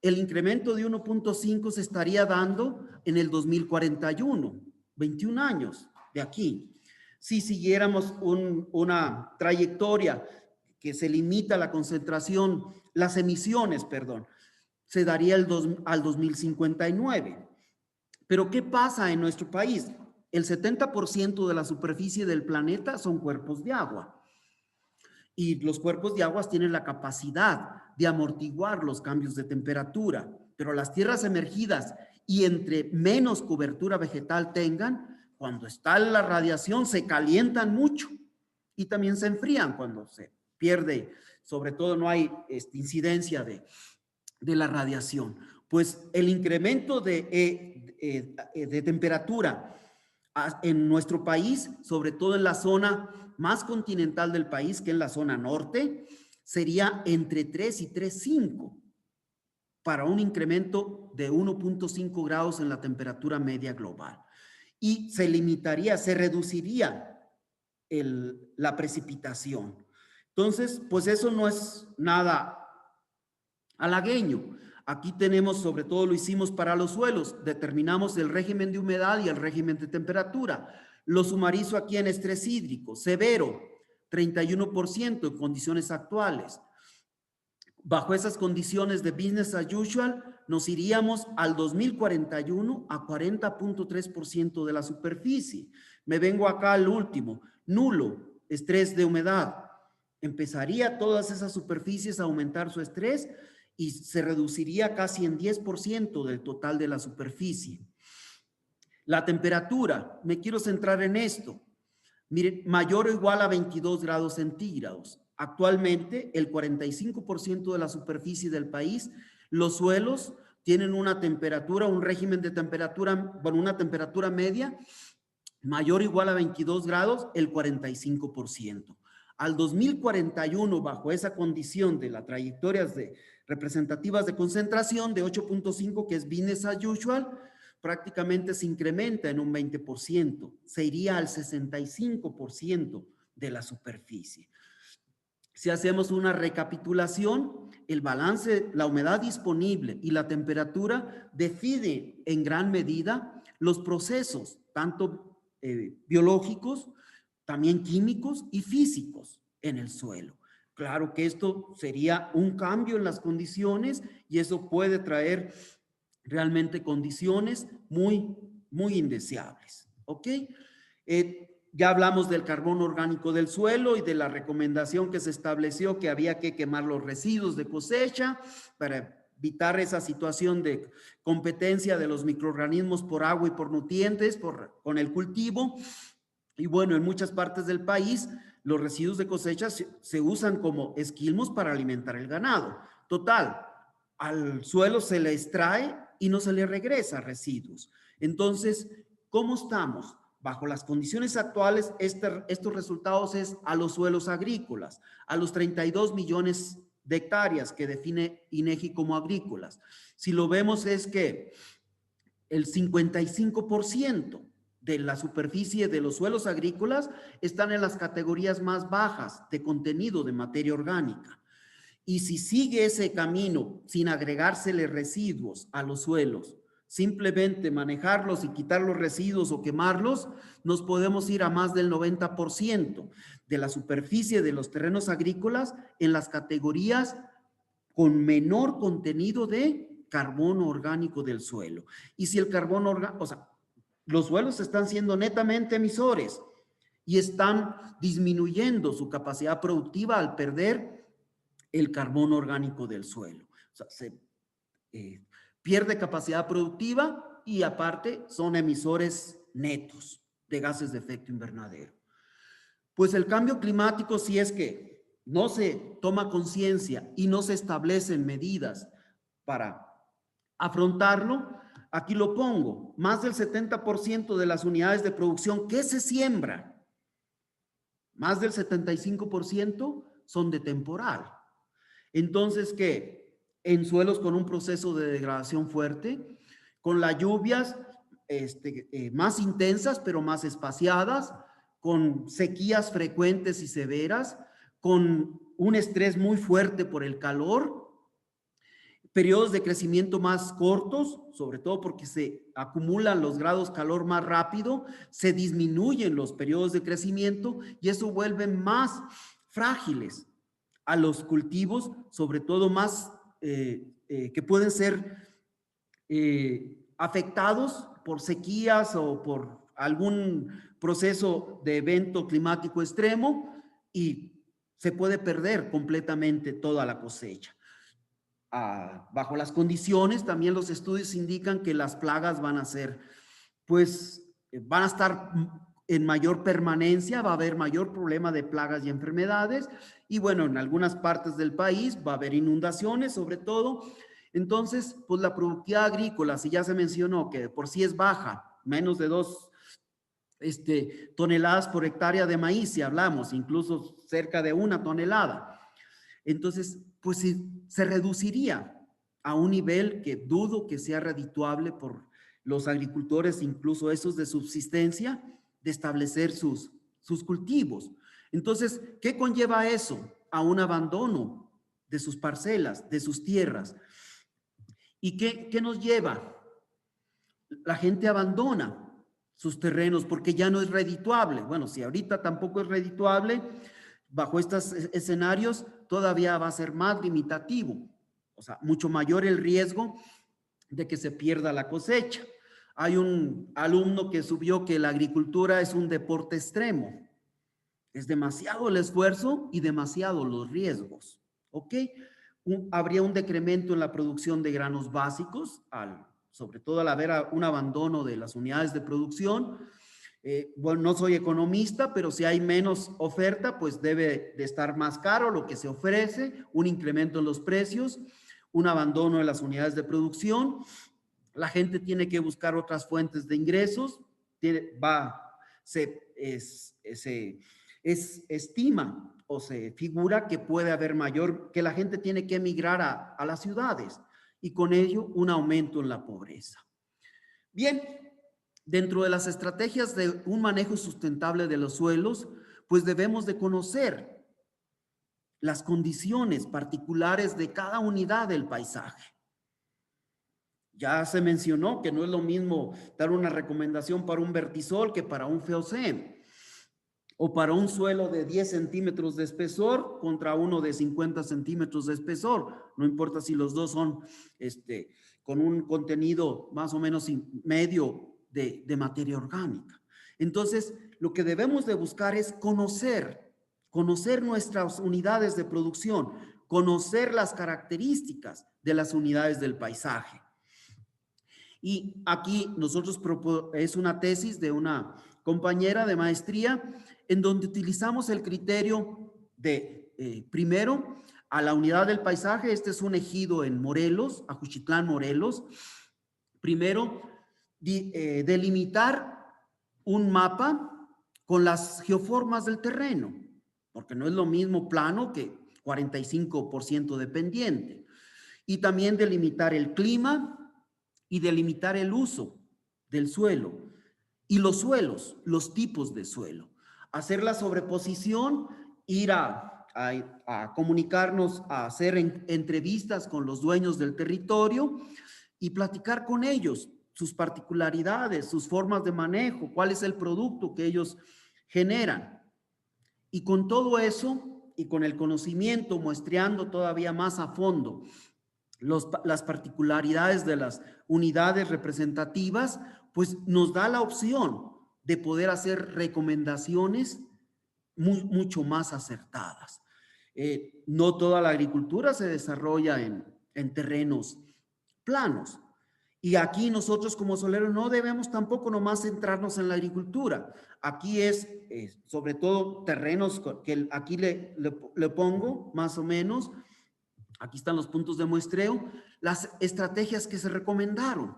S1: el incremento de 1.5 se estaría dando en el 2041, 21 años de aquí. Si siguiéramos una trayectoria que se limita la concentración, las emisiones, perdón, se daría al 2059. Pero ¿qué pasa en nuestro país? El 70% de la superficie del planeta son cuerpos de agua. Y los cuerpos de aguas tienen la capacidad de amortiguar los cambios de temperatura, pero las tierras emergidas y entre menos cobertura vegetal tengan, cuando está la radiación se calientan mucho y también se enfrían cuando se pierde, sobre todo no hay incidencia de la radiación. Pues el incremento de temperatura en nuestro país, sobre todo en la zona más continental del país, que es la zona norte, sería entre 3 y 3.5 para un incremento de 1.5 grados en la temperatura media global. Y se limitaría, se reduciría la precipitación. Entonces, pues eso no es nada halagüeño. Aquí tenemos, sobre todo lo hicimos para los suelos, determinamos el régimen de humedad y el régimen de temperatura. Lo sumarizo aquí en estrés hídrico, severo, 31% en condiciones actuales. Bajo esas condiciones de business as usual, nos iríamos al 2041 a 40.3% de la superficie. Me vengo acá al último, nulo, estrés de humedad. Empezaría todas esas superficies a aumentar su estrés y se reduciría casi en 10% del total de la superficie. La temperatura, me quiero centrar en esto. Miren, mayor o igual a 22 grados centígrados. Actualmente, el 45% de la superficie del país, los suelos tienen una temperatura, un régimen de temperatura, bueno, una temperatura media mayor o igual a 22 grados, el 45%. Al 2041, bajo esa condición de las trayectorias representativas de concentración de 8.5, que es business as usual, prácticamente se incrementa en un 20%, se iría al 65% de la superficie. Si hacemos una recapitulación, el balance, la humedad disponible y la temperatura define en gran medida los procesos, tanto biológicos, también químicos y físicos en el suelo. Claro que esto sería un cambio en las condiciones y eso puede traer realmente condiciones muy, muy indeseables. ¿Ok? Ya hablamos del carbono orgánico del suelo y de la recomendación que se estableció que había que quemar los residuos de cosecha para evitar esa situación de competencia de los microorganismos por agua y por nutrientes con el cultivo. Y bueno, en muchas partes del país los residuos de cosecha se usan como esquilmos para alimentar el ganado. Total, al suelo se le extrae y no se le regresa residuos. Entonces, ¿cómo estamos? Bajo las condiciones actuales, estos resultados es a los suelos agrícolas, a los 32 millones de hectáreas que define INEGI como agrícolas. Si lo vemos es que el 55% de la superficie de los suelos agrícolas están en las categorías más bajas de contenido de materia orgánica. Y si sigue ese camino sin agregársele residuos a los suelos, simplemente manejarlos y quitar los residuos o quemarlos, nos podemos ir a más del 90% de la superficie de los terrenos agrícolas en las categorías con menor contenido de carbono orgánico del suelo. Y si el carbono orgánico, o sea, los suelos están siendo netamente emisores y están disminuyendo su capacidad productiva al perder el carbono orgánico del suelo. O sea, se pierde capacidad productiva y aparte son emisores netos de gases de efecto invernadero. Pues el cambio climático, si es que no se toma conciencia y no se establecen medidas para afrontarlo, aquí lo pongo, más del 70% de las unidades de producción que se siembran, más del 75% son de temporal. Entonces, ¿qué? En suelos con un proceso de degradación fuerte, con las lluvias más intensas pero más espaciadas, con sequías frecuentes y severas, con un estrés muy fuerte por el calor, periodos de crecimiento más cortos, sobre todo porque se acumulan los grados calor más rápido, se disminuyen los periodos de crecimiento y eso vuelve más frágiles a los cultivos, sobre todo más que pueden ser afectados por sequías o por algún proceso de evento climático extremo y se puede perder completamente toda la cosecha. Bajo las condiciones, también los estudios indican que las plagas van a ser, pues, van a estar en mayor permanencia, va a haber mayor problema de plagas y enfermedades, y bueno, en algunas partes del país va a haber inundaciones, sobre todo. Entonces, pues la productividad agrícola, si ya se mencionó que por sí es baja, menos de 2 toneladas por hectárea de maíz, si hablamos, incluso cerca de 1 tonelada. Entonces, pues se reduciría a un nivel que dudo que sea redituable por los agricultores, incluso esos de subsistencia, de establecer sus cultivos. Entonces, ¿qué conlleva eso? A un abandono de sus parcelas, de sus tierras. ¿Y qué nos lleva? La gente abandona sus terrenos porque ya no es redituable. Bueno, si ahorita tampoco es redituable, bajo estos escenarios todavía va a ser más limitativo. O sea, mucho mayor el riesgo de que se pierda la cosecha. Hay un alumno que subió que la agricultura es un deporte extremo. Es demasiado el esfuerzo y demasiado los riesgos. ¿Ok? Habría un decremento en la producción de granos básicos, sobre todo al haber un abandono de las unidades de producción. Bueno, no soy economista, pero si hay menos oferta, pues debe de estar más caro lo que se ofrece, un incremento en los precios, un abandono de las unidades de producción. La gente tiene que buscar otras fuentes de ingresos, se estima o se figura que puede haber que la gente tiene que emigrar a las ciudades y con ello un aumento en la pobreza. Bien, dentro de las estrategias de un manejo sustentable de los suelos, pues debemos de conocer las condiciones particulares de cada unidad del paisaje. Ya se mencionó que no es lo mismo dar una recomendación para un vertisol que para un feocén, o para un suelo de 10 centímetros de espesor contra uno de 50 centímetros de espesor. No importa si los dos son con un contenido más o menos medio de materia orgánica. Entonces, lo que debemos de buscar es conocer nuestras unidades de producción, conocer las características de las unidades del paisaje. Y aquí nosotros es una tesis de una compañera de maestría en donde utilizamos el criterio de, primero, a la unidad del paisaje. Este es un ejido en Morelos, Ajuchitlán, Morelos. Primero, delimitar un mapa con las geoformas del terreno, porque no es lo mismo plano que 45% de pendiente. Y también delimitar el clima y delimitar el uso del suelo y los suelos, los tipos de suelo. Hacer la sobreposición, ir a comunicarnos, a hacer entrevistas con los dueños del territorio y platicar con ellos sus particularidades, sus formas de manejo, cuál es el producto que ellos generan. Y con todo eso y con el conocimiento, muestreando todavía más a fondo las particularidades de las unidades representativas, pues nos da la opción de poder hacer recomendaciones mucho más acertadas. No toda la agricultura se desarrolla en terrenos planos. Y aquí nosotros como soleros no debemos tampoco nomás centrarnos en la agricultura. Aquí es sobre todo terrenos que aquí le pongo más o menos. Aquí están los puntos de muestreo, las estrategias que se recomendaron.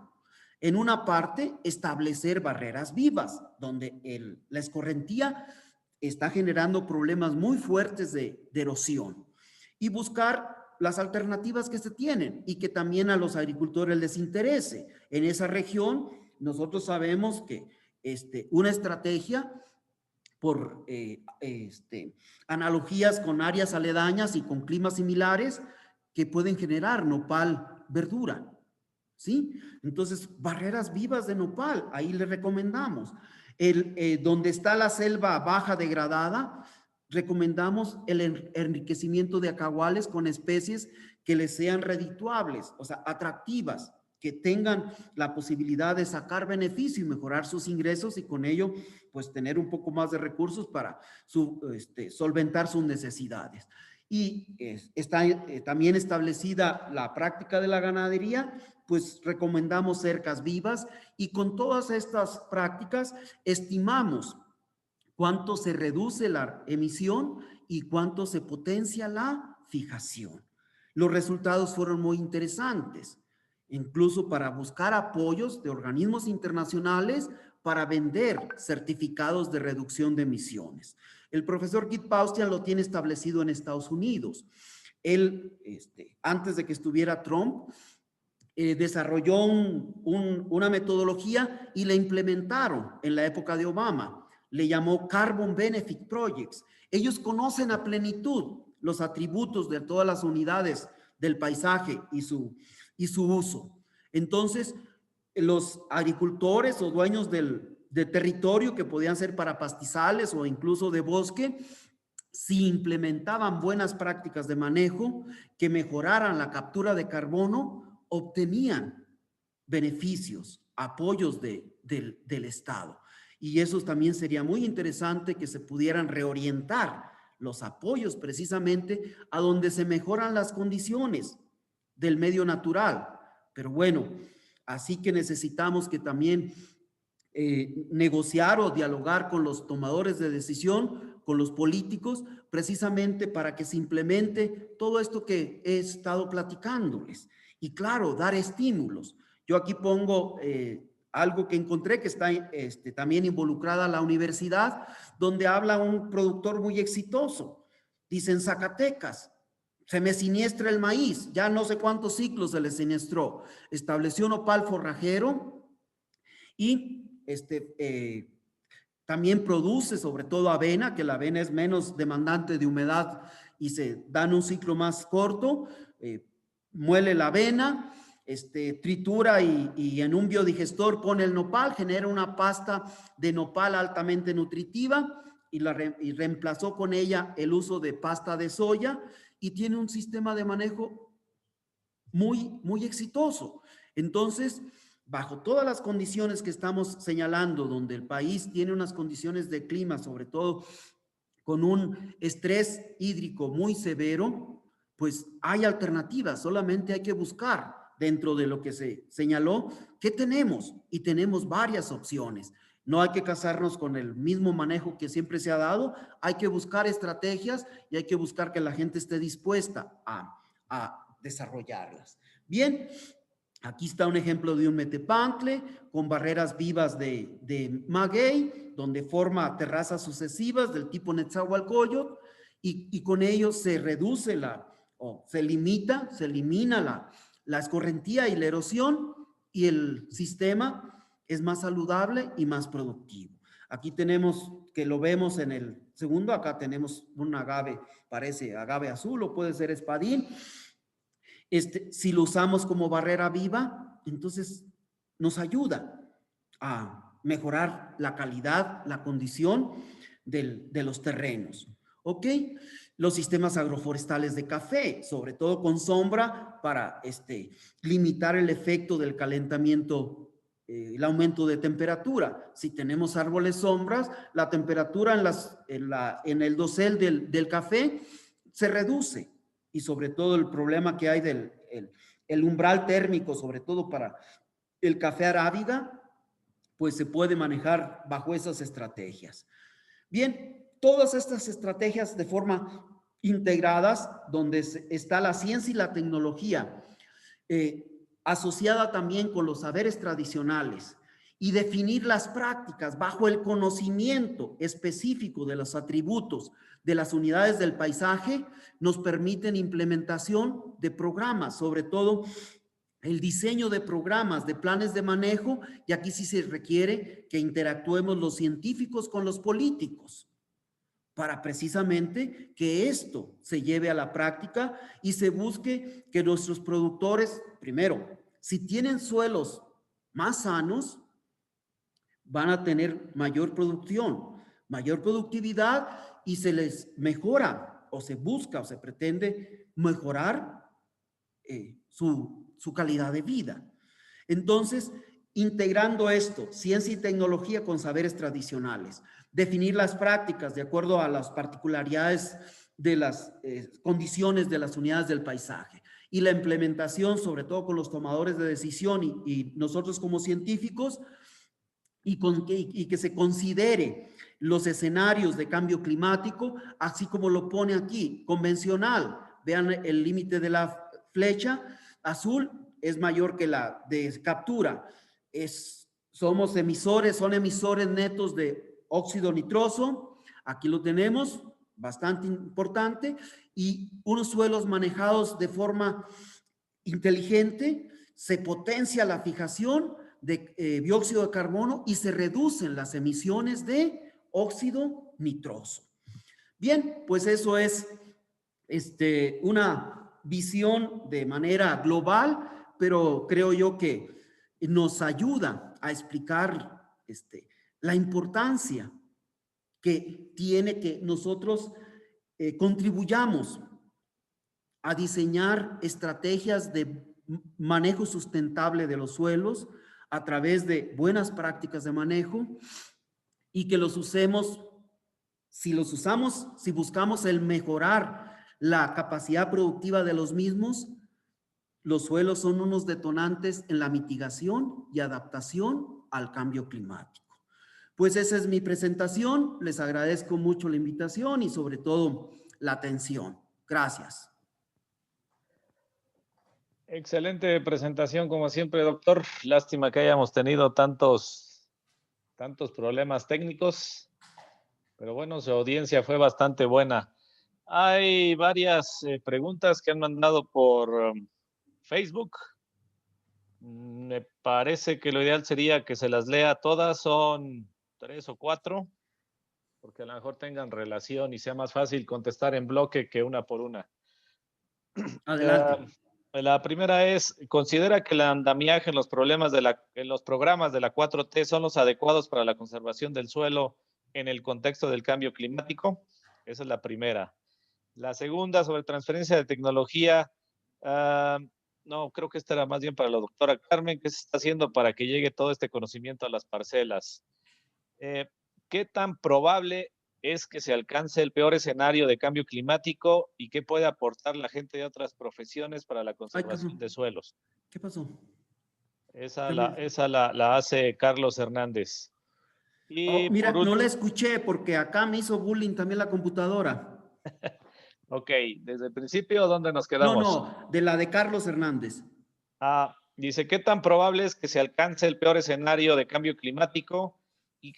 S1: En una parte, establecer barreras vivas, donde la escorrentía está generando problemas muy fuertes de erosión. Y buscar las alternativas que se tienen y que también a los agricultores les interese. En esa región, nosotros sabemos que una estrategia por analogías con áreas aledañas y con climas similares que pueden generar nopal verdura, ¿sí? Entonces, barreras vivas de nopal, ahí le recomendamos. Donde está la selva baja degradada, recomendamos el enriquecimiento de acahuales con especies que les sean redituables, o sea, atractivas, que tengan la posibilidad de sacar beneficio y mejorar sus ingresos y con ello, pues, tener un poco más de recursos para solventar sus necesidades. Y está también establecida la práctica de la ganadería, pues recomendamos cercas vivas y con todas estas prácticas estimamos cuánto se reduce la emisión y cuánto se potencia la fijación. Los resultados fueron muy interesantes, incluso para buscar apoyos de organismos internacionales para vender certificados de reducción de emisiones. El profesor Kit Paustian lo tiene establecido en Estados Unidos. Él, antes de que estuviera Trump, desarrolló una metodología y la implementaron en la época de Obama. Le llamó Carbon Benefit Projects. Ellos conocen a plenitud los atributos de todas las unidades del paisaje y su uso. Entonces, los agricultores o dueños de territorio que podían ser para pastizales o incluso de bosque, si implementaban buenas prácticas de manejo que mejoraran la captura de carbono, obtenían beneficios, apoyos del Estado. Y eso también sería muy interesante que se pudieran reorientar los apoyos precisamente a donde se mejoran las condiciones del medio natural. Pero bueno, así que necesitamos que también negociar o dialogar con los tomadores de decisión con los políticos, precisamente para que se implemente todo esto que he estado platicándoles. Y claro, dar estímulos. Yo aquí pongo algo que encontré que está también involucrada la universidad, donde habla un productor muy exitoso. Dice, en Zacatecas, se me siniestra el maíz, ya no sé cuántos ciclos se le siniestró. Estableció un nopal forrajero y también produce sobre todo avena, que la avena es menos demandante de humedad y se dan un ciclo más corto. Muele la avena, tritura y en un biodigestor pone el nopal, genera una pasta de nopal altamente nutritiva y reemplazó con ella el uso de pasta de soya y tiene un sistema de manejo muy exitoso. Entonces, bajo todas las condiciones que estamos señalando, donde el país tiene unas condiciones de clima, sobre todo con un estrés hídrico muy severo, pues hay alternativas, solamente hay que buscar dentro de lo que se señaló, ¿qué tenemos? Y tenemos varias opciones. No hay que casarnos con el mismo manejo que siempre se ha dado, hay que buscar estrategias y hay que buscar que la gente esté dispuesta a desarrollarlas. Bien, aquí está un ejemplo de un metepancle con barreras vivas de maguey, donde forma terrazas sucesivas del tipo Netzahualcóyotl y con ello se reduce se elimina la escorrentía y la erosión y el sistema es más saludable y más productivo. Aquí tenemos, que lo vemos en el segundo, acá tenemos un agave, parece agave azul o puede ser espadín. Si lo usamos como barrera viva, entonces nos ayuda a mejorar la calidad, la condición de los terrenos. ¿Ok? Los sistemas agroforestales de café, sobre todo con sombra para limitar el efecto del calentamiento, el aumento de temperatura. Si tenemos árboles sombras, la temperatura en el dosel del café se reduce y sobre todo el problema que hay el umbral térmico, sobre todo para el café arábiga, pues se puede manejar bajo esas estrategias. Bien, todas estas estrategias de forma integradas, donde está la ciencia y la tecnología, asociada también con los saberes tradicionales y definir las prácticas bajo el conocimiento específico de los atributos de las unidades del paisaje, nos permiten implementación de programas, sobre todo el diseño de programas, de planes de manejo, y aquí sí se requiere que interactuemos los científicos con los políticos para precisamente que esto se lleve a la práctica y se busque que nuestros productores, primero, si tienen suelos más sanos, van a tener mayor producción, mayor productividad y se les mejora o se busca o se pretende mejorar su calidad de vida. Entonces, integrando esto, ciencia y tecnología con saberes tradicionales, definir las prácticas de acuerdo a las particularidades de las condiciones de las unidades del paisaje y la implementación, sobre todo con los tomadores de decisión y nosotros como científicos, y que se considere los escenarios de cambio climático, así como lo pone aquí, convencional. Vean el límite de la flecha azul es mayor que la de captura. Son emisores netos de óxido nitroso. Aquí lo tenemos, bastante importante. Y unos suelos manejados de forma inteligente, se potencia la fijación de dióxido de carbono y se reducen las emisiones de óxido nitroso. Bien, pues eso es una visión de manera global, pero creo yo que nos ayuda a explicar la importancia que tiene que nosotros contribuyamos a diseñar estrategias de manejo sustentable de los suelos a través de buenas prácticas de manejo y que los usemos, si buscamos el mejorar la capacidad productiva de los mismos, los suelos son unos detonantes en la mitigación y adaptación al cambio climático. Pues esa es mi presentación. Les agradezco mucho la invitación y sobre todo la atención. Gracias.
S2: Excelente presentación, como siempre, doctor. Lástima que hayamos tenido tantos problemas técnicos, pero bueno, su audiencia fue bastante buena. Hay varias preguntas que han mandado por Facebook. Me parece que lo ideal sería que se las lea todas, son 3 o 4, porque a lo mejor tengan relación y sea más fácil contestar en bloque que una por una.
S1: Adelante.
S2: La primera es, ¿considera que el andamiaje en los programas de la 4T son los adecuados para la conservación del suelo en el contexto del cambio climático? Esa es la primera. La segunda, sobre transferencia de tecnología. No, creo que esta era más bien para la doctora Carmen. ¿Qué se está haciendo para que llegue todo este conocimiento a las parcelas? ¿Qué tan probable es que se alcance el peor escenario de cambio climático y qué puede aportar la gente de otras profesiones para la conservación de suelos?
S1: ¿Qué pasó?
S2: Esa la hace Carlos Hernández. Y
S1: Mira,
S2: por
S1: no la
S2: último,
S1: escuché porque acá me hizo bullying también la computadora.
S2: ok, desde el principio, ¿dónde nos
S1: No,
S2: quedamos?
S1: no, de la de Carlos Hernández.
S2: Dice, ¿qué tan probable es que se alcance el peor escenario de cambio climático y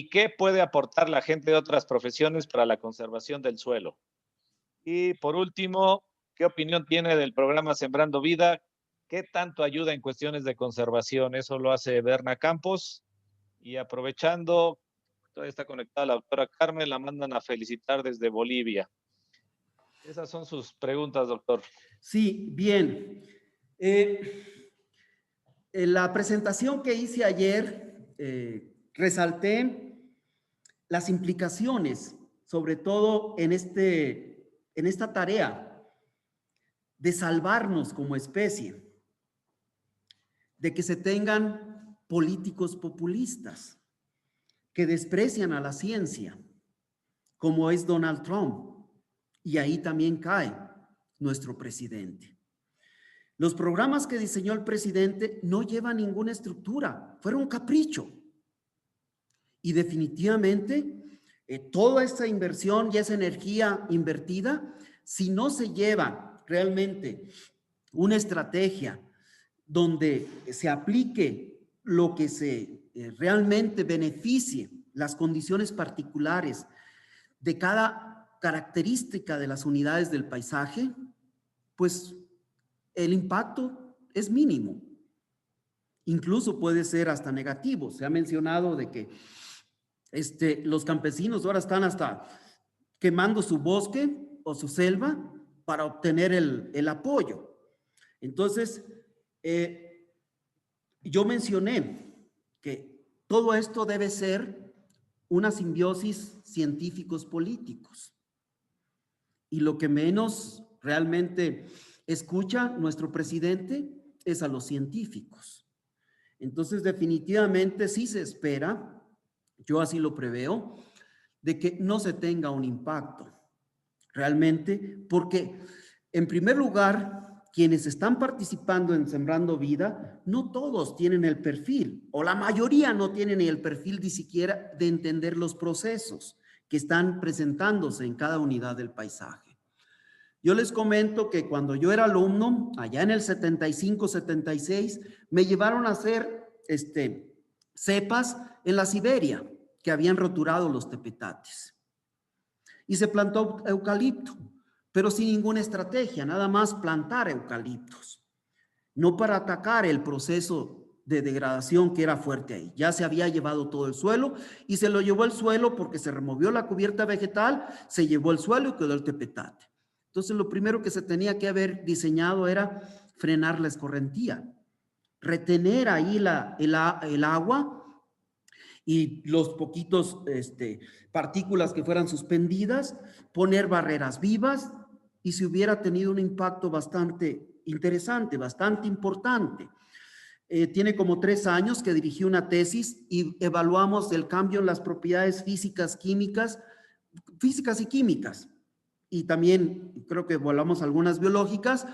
S2: qué puede aportar la gente de otras profesiones para la conservación del suelo? Y por último, ¿qué opinión tiene del programa Sembrando Vida? ¿Qué tanto ayuda en cuestiones de conservación? Eso lo hace Berna Campos. Y aprovechando, todavía está conectada la doctora Carmen, la mandan a felicitar desde Bolivia. Esas son sus preguntas, doctor.
S1: Sí, bien. En la presentación que hice ayer, resalté las implicaciones, sobre todo en esta tarea de salvarnos como especie, de que se tengan políticos populistas que desprecian a la ciencia, como es Donald Trump, y ahí también cae nuestro presidente. Los programas que diseñó el presidente no llevan ninguna estructura, fueron un capricho. Y definitivamente toda esta inversión y esa energía invertida, si no se lleva realmente una estrategia donde se aplique lo que se realmente beneficie las condiciones particulares de cada característica de las unidades del paisaje, pues el impacto es mínimo. Incluso puede ser hasta negativo. Se ha mencionado de que los campesinos ahora están hasta quemando su bosque o su selva para obtener el apoyo. Entonces, yo mencioné que todo esto debe ser una simbiosis científicos políticos. Y lo que menos realmente escucha nuestro presidente es a los científicos. Entonces, definitivamente sí se espera, yo así lo preveo, de que no se tenga un impacto realmente, porque en primer lugar, quienes están participando en Sembrando Vida, no todos tienen el perfil, o la mayoría no tienen el perfil ni siquiera de entender los procesos que están presentándose en cada unidad del paisaje. Yo les comento que cuando yo era alumno, allá en el 75, 76, me llevaron a hacer cepas en la Siberia que habían roturado los tepetates. Y se plantó eucalipto, pero sin ninguna estrategia, nada más plantar eucaliptos, no para atacar el proceso de degradación que era fuerte ahí. Ya se había llevado todo el suelo y se lo llevó el suelo porque se removió la cubierta vegetal, se llevó el suelo y quedó el tepetate. Entonces, lo primero que se tenía que haber diseñado era frenar la escorrentía, retener ahí el agua y los poquitos partículas que fueran suspendidas, poner barreras vivas y se hubiera tenido un impacto bastante interesante, bastante importante. Tiene como 3 años que dirigí una tesis y evaluamos el cambio en las propiedades físicas y químicas. Y también creo que evaluamos algunas biológicas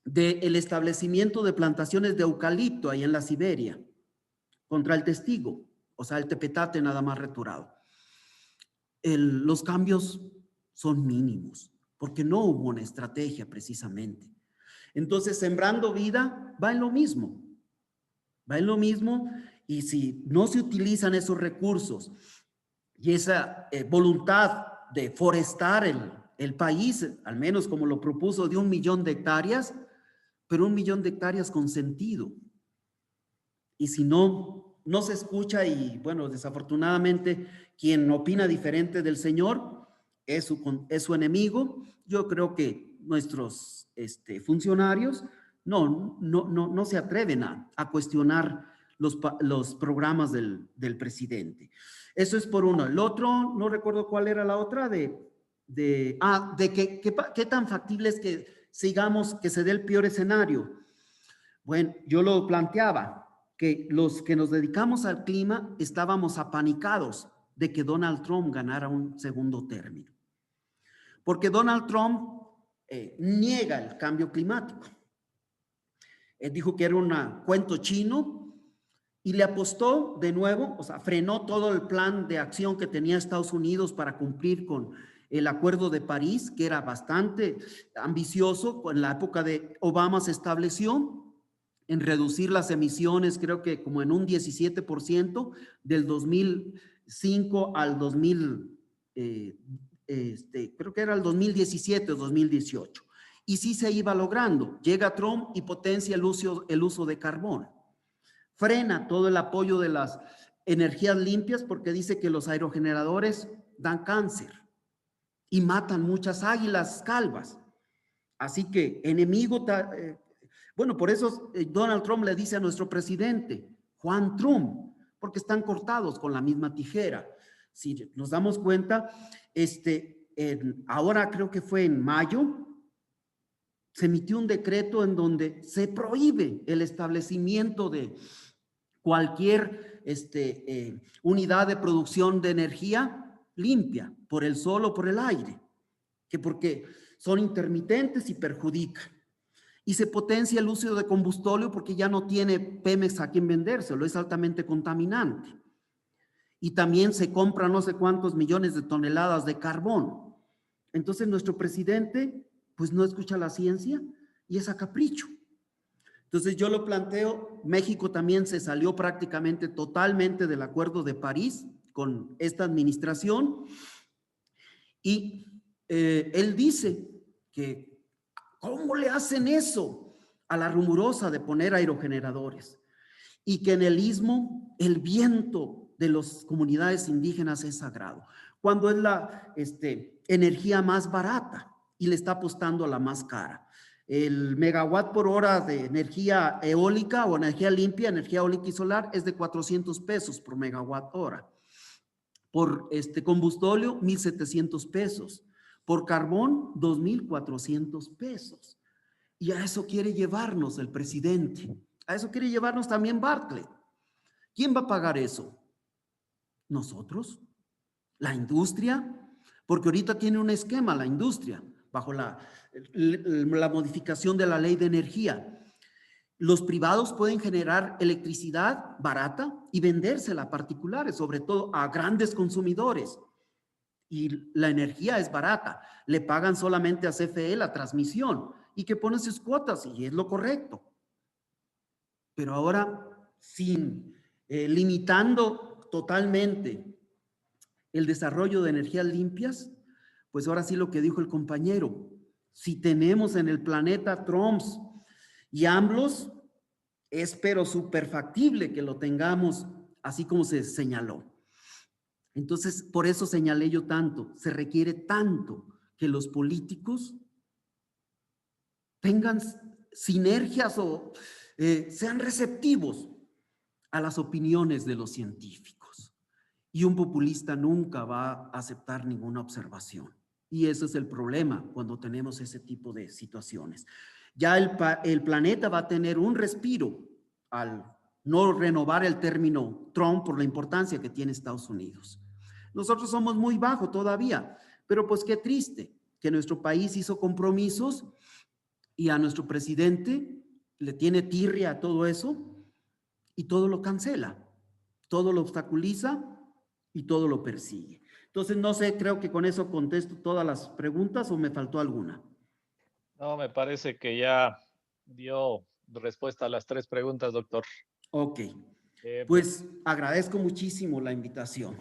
S1: del establecimiento de plantaciones de eucalipto ahí en la Siberia contra el testigo. o sea, el tepetate nada más returado. Los cambios son mínimos, porque no hubo una estrategia precisamente. Entonces, Sembrando Vida va en lo mismo, y si no se utilizan esos recursos y esa voluntad de forestar el país, al menos como lo propuso, de 1 millón de hectáreas, pero 1 millón de hectáreas con sentido. Y si no se escucha, y bueno, desafortunadamente quien opina diferente del Señor es su enemigo. Yo creo que nuestros funcionarios no se atreven a cuestionar los programas del presidente. Eso es por uno. El otro, no recuerdo cuál era la otra, de qué tan factible es que sigamos, que se dé el peor escenario. Bueno, yo lo planteaba, que los que nos dedicamos al clima estábamos apanicados de que Donald Trump ganara un segundo término. Porque Donald Trump niega el cambio climático. Dijo que era un cuento chino y le apostó de nuevo, o sea, frenó todo el plan de acción que tenía Estados Unidos para cumplir con el Acuerdo de París, que era bastante ambicioso. En la época de Obama se estableció en reducir las emisiones, creo que como en un 17% del 2005 al 2000, creo que era el 2017 o 2018. Y sí se iba logrando. Llega Trump y potencia el uso de carbón. Frena todo el apoyo de las energías limpias porque dice que los aerogeneradores dan cáncer y matan muchas águilas calvas. Así que bueno, por eso Donald Trump le dice a nuestro presidente, Juan Trump, porque están cortados con la misma tijera. Si nos damos cuenta, ahora creo que fue en mayo, se emitió un decreto en donde se prohíbe el establecimiento de cualquier unidad de producción de energía limpia, por el sol o por el aire, que porque son intermitentes y perjudican. Y se potencia el uso de combustóleo porque ya no tiene Pemex a quien vendérselo, es altamente contaminante. Y también se compra no sé cuántos millones de toneladas de carbón. Entonces nuestro presidente pues no escucha la ciencia y es a capricho. Entonces yo lo planteo, México también se salió prácticamente totalmente del Acuerdo de París con esta administración y él dice que ¿cómo le hacen eso a la rumorosa de poner aerogeneradores? Y que en el istmo el viento de las comunidades indígenas es sagrado, cuando es la energía más barata y le está apostando a la más cara. El megawatt por hora de energía eólica o energía limpia, energía eólica y solar es de 400 pesos por megawatt hora. Por combustóleo, 1,700 pesos. Por carbón, 2,400 pesos. Y a eso quiere llevarnos el presidente. A eso quiere llevarnos también Bartlett. ¿Quién va a pagar eso? ¿Nosotros? ¿La industria? Porque ahorita tiene un esquema la industria, bajo la modificación de la ley de energía. Los privados pueden generar electricidad barata y vendérsela a particulares, sobre todo a grandes consumidores. Y la energía es barata, le pagan solamente a CFE la transmisión y que pone sus cuotas y es lo correcto. Pero ahora, limitando totalmente el desarrollo de energías limpias, pues ahora sí lo que dijo el compañero, si tenemos en el planeta Trumps y AMLOs, es pero súper factible que lo tengamos así como se señaló. Entonces, por eso señalé yo tanto, se requiere tanto que los políticos tengan sinergias o sean receptivos a las opiniones de los científicos. Y un populista nunca va a aceptar ninguna observación. Y ese es el problema cuando tenemos ese tipo de situaciones. Ya el planeta va a tener un respiro al no renovar el término Trump por la importancia que tiene Estados Unidos. Nosotros somos muy bajos todavía, pero pues qué triste que nuestro país hizo compromisos y a nuestro presidente le tiene tirria a todo eso y todo lo cancela. todo lo obstaculiza y todo lo persigue. Entonces, no sé, creo que con eso contesto todas las preguntas o me faltó alguna.
S2: No, me parece que ya dio respuesta a las 3 preguntas, doctor.
S1: Ok,
S2: Eh,
S1: pues agradezco muchísimo la invitación.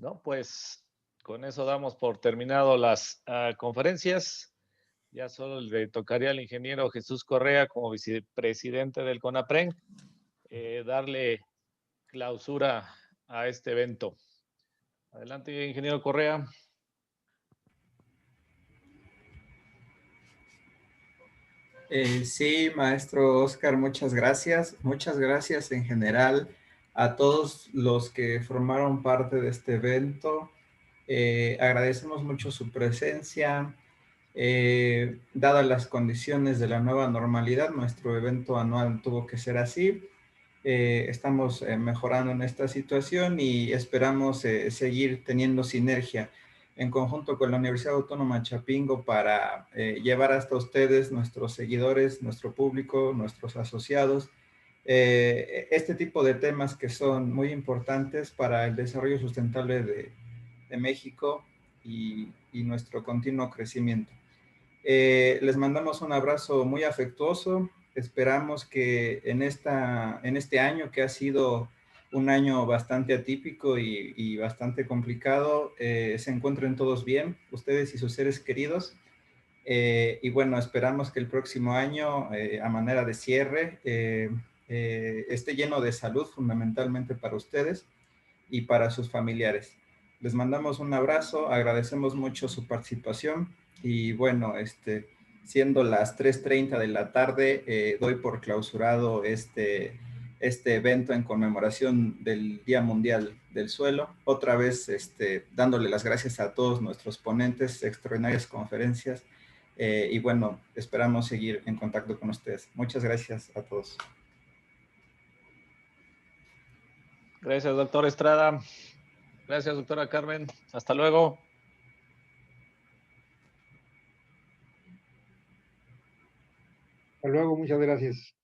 S2: no, pues con eso damos por terminado las conferencias. Ya solo le tocaría al ingeniero Jesús Correa como vicepresidente del CONAPREN darle clausura a este evento. Adelante, ingeniero Correa.
S3: Sí, maestro Oscar, muchas gracias. Muchas gracias en general a todos los que formaron parte de este evento. Agradecemos mucho su presencia. Dadas las condiciones de la nueva normalidad, nuestro evento anual tuvo que ser así. Estamos mejorando en esta situación y esperamos seguir teniendo sinergia en conjunto con la Universidad Autónoma Chapingo para llevar hasta ustedes, nuestros seguidores, nuestro público, nuestros asociados, este tipo de temas que son muy importantes para el desarrollo sustentable de México y nuestro continuo crecimiento. Les mandamos un abrazo muy afectuoso. Esperamos que en este año, que ha sido un año bastante atípico y bastante complicado, se encuentren todos bien, ustedes y sus seres queridos. Y bueno, esperamos que el próximo año, a manera de cierre, esté lleno de salud, fundamentalmente para ustedes y para sus familiares. Les mandamos un abrazo, agradecemos mucho su participación y bueno, siendo las 3:30 de la tarde, doy por clausurado este evento en conmemoración del Día Mundial del Suelo. Otra vez, dándole las gracias a todos nuestros ponentes, extraordinarias conferencias, y bueno, esperamos seguir en contacto con ustedes. Muchas gracias a todos.
S2: Gracias, doctor Estrada. Gracias, doctora Carmen. Hasta luego.
S4: Hasta luego, muchas gracias.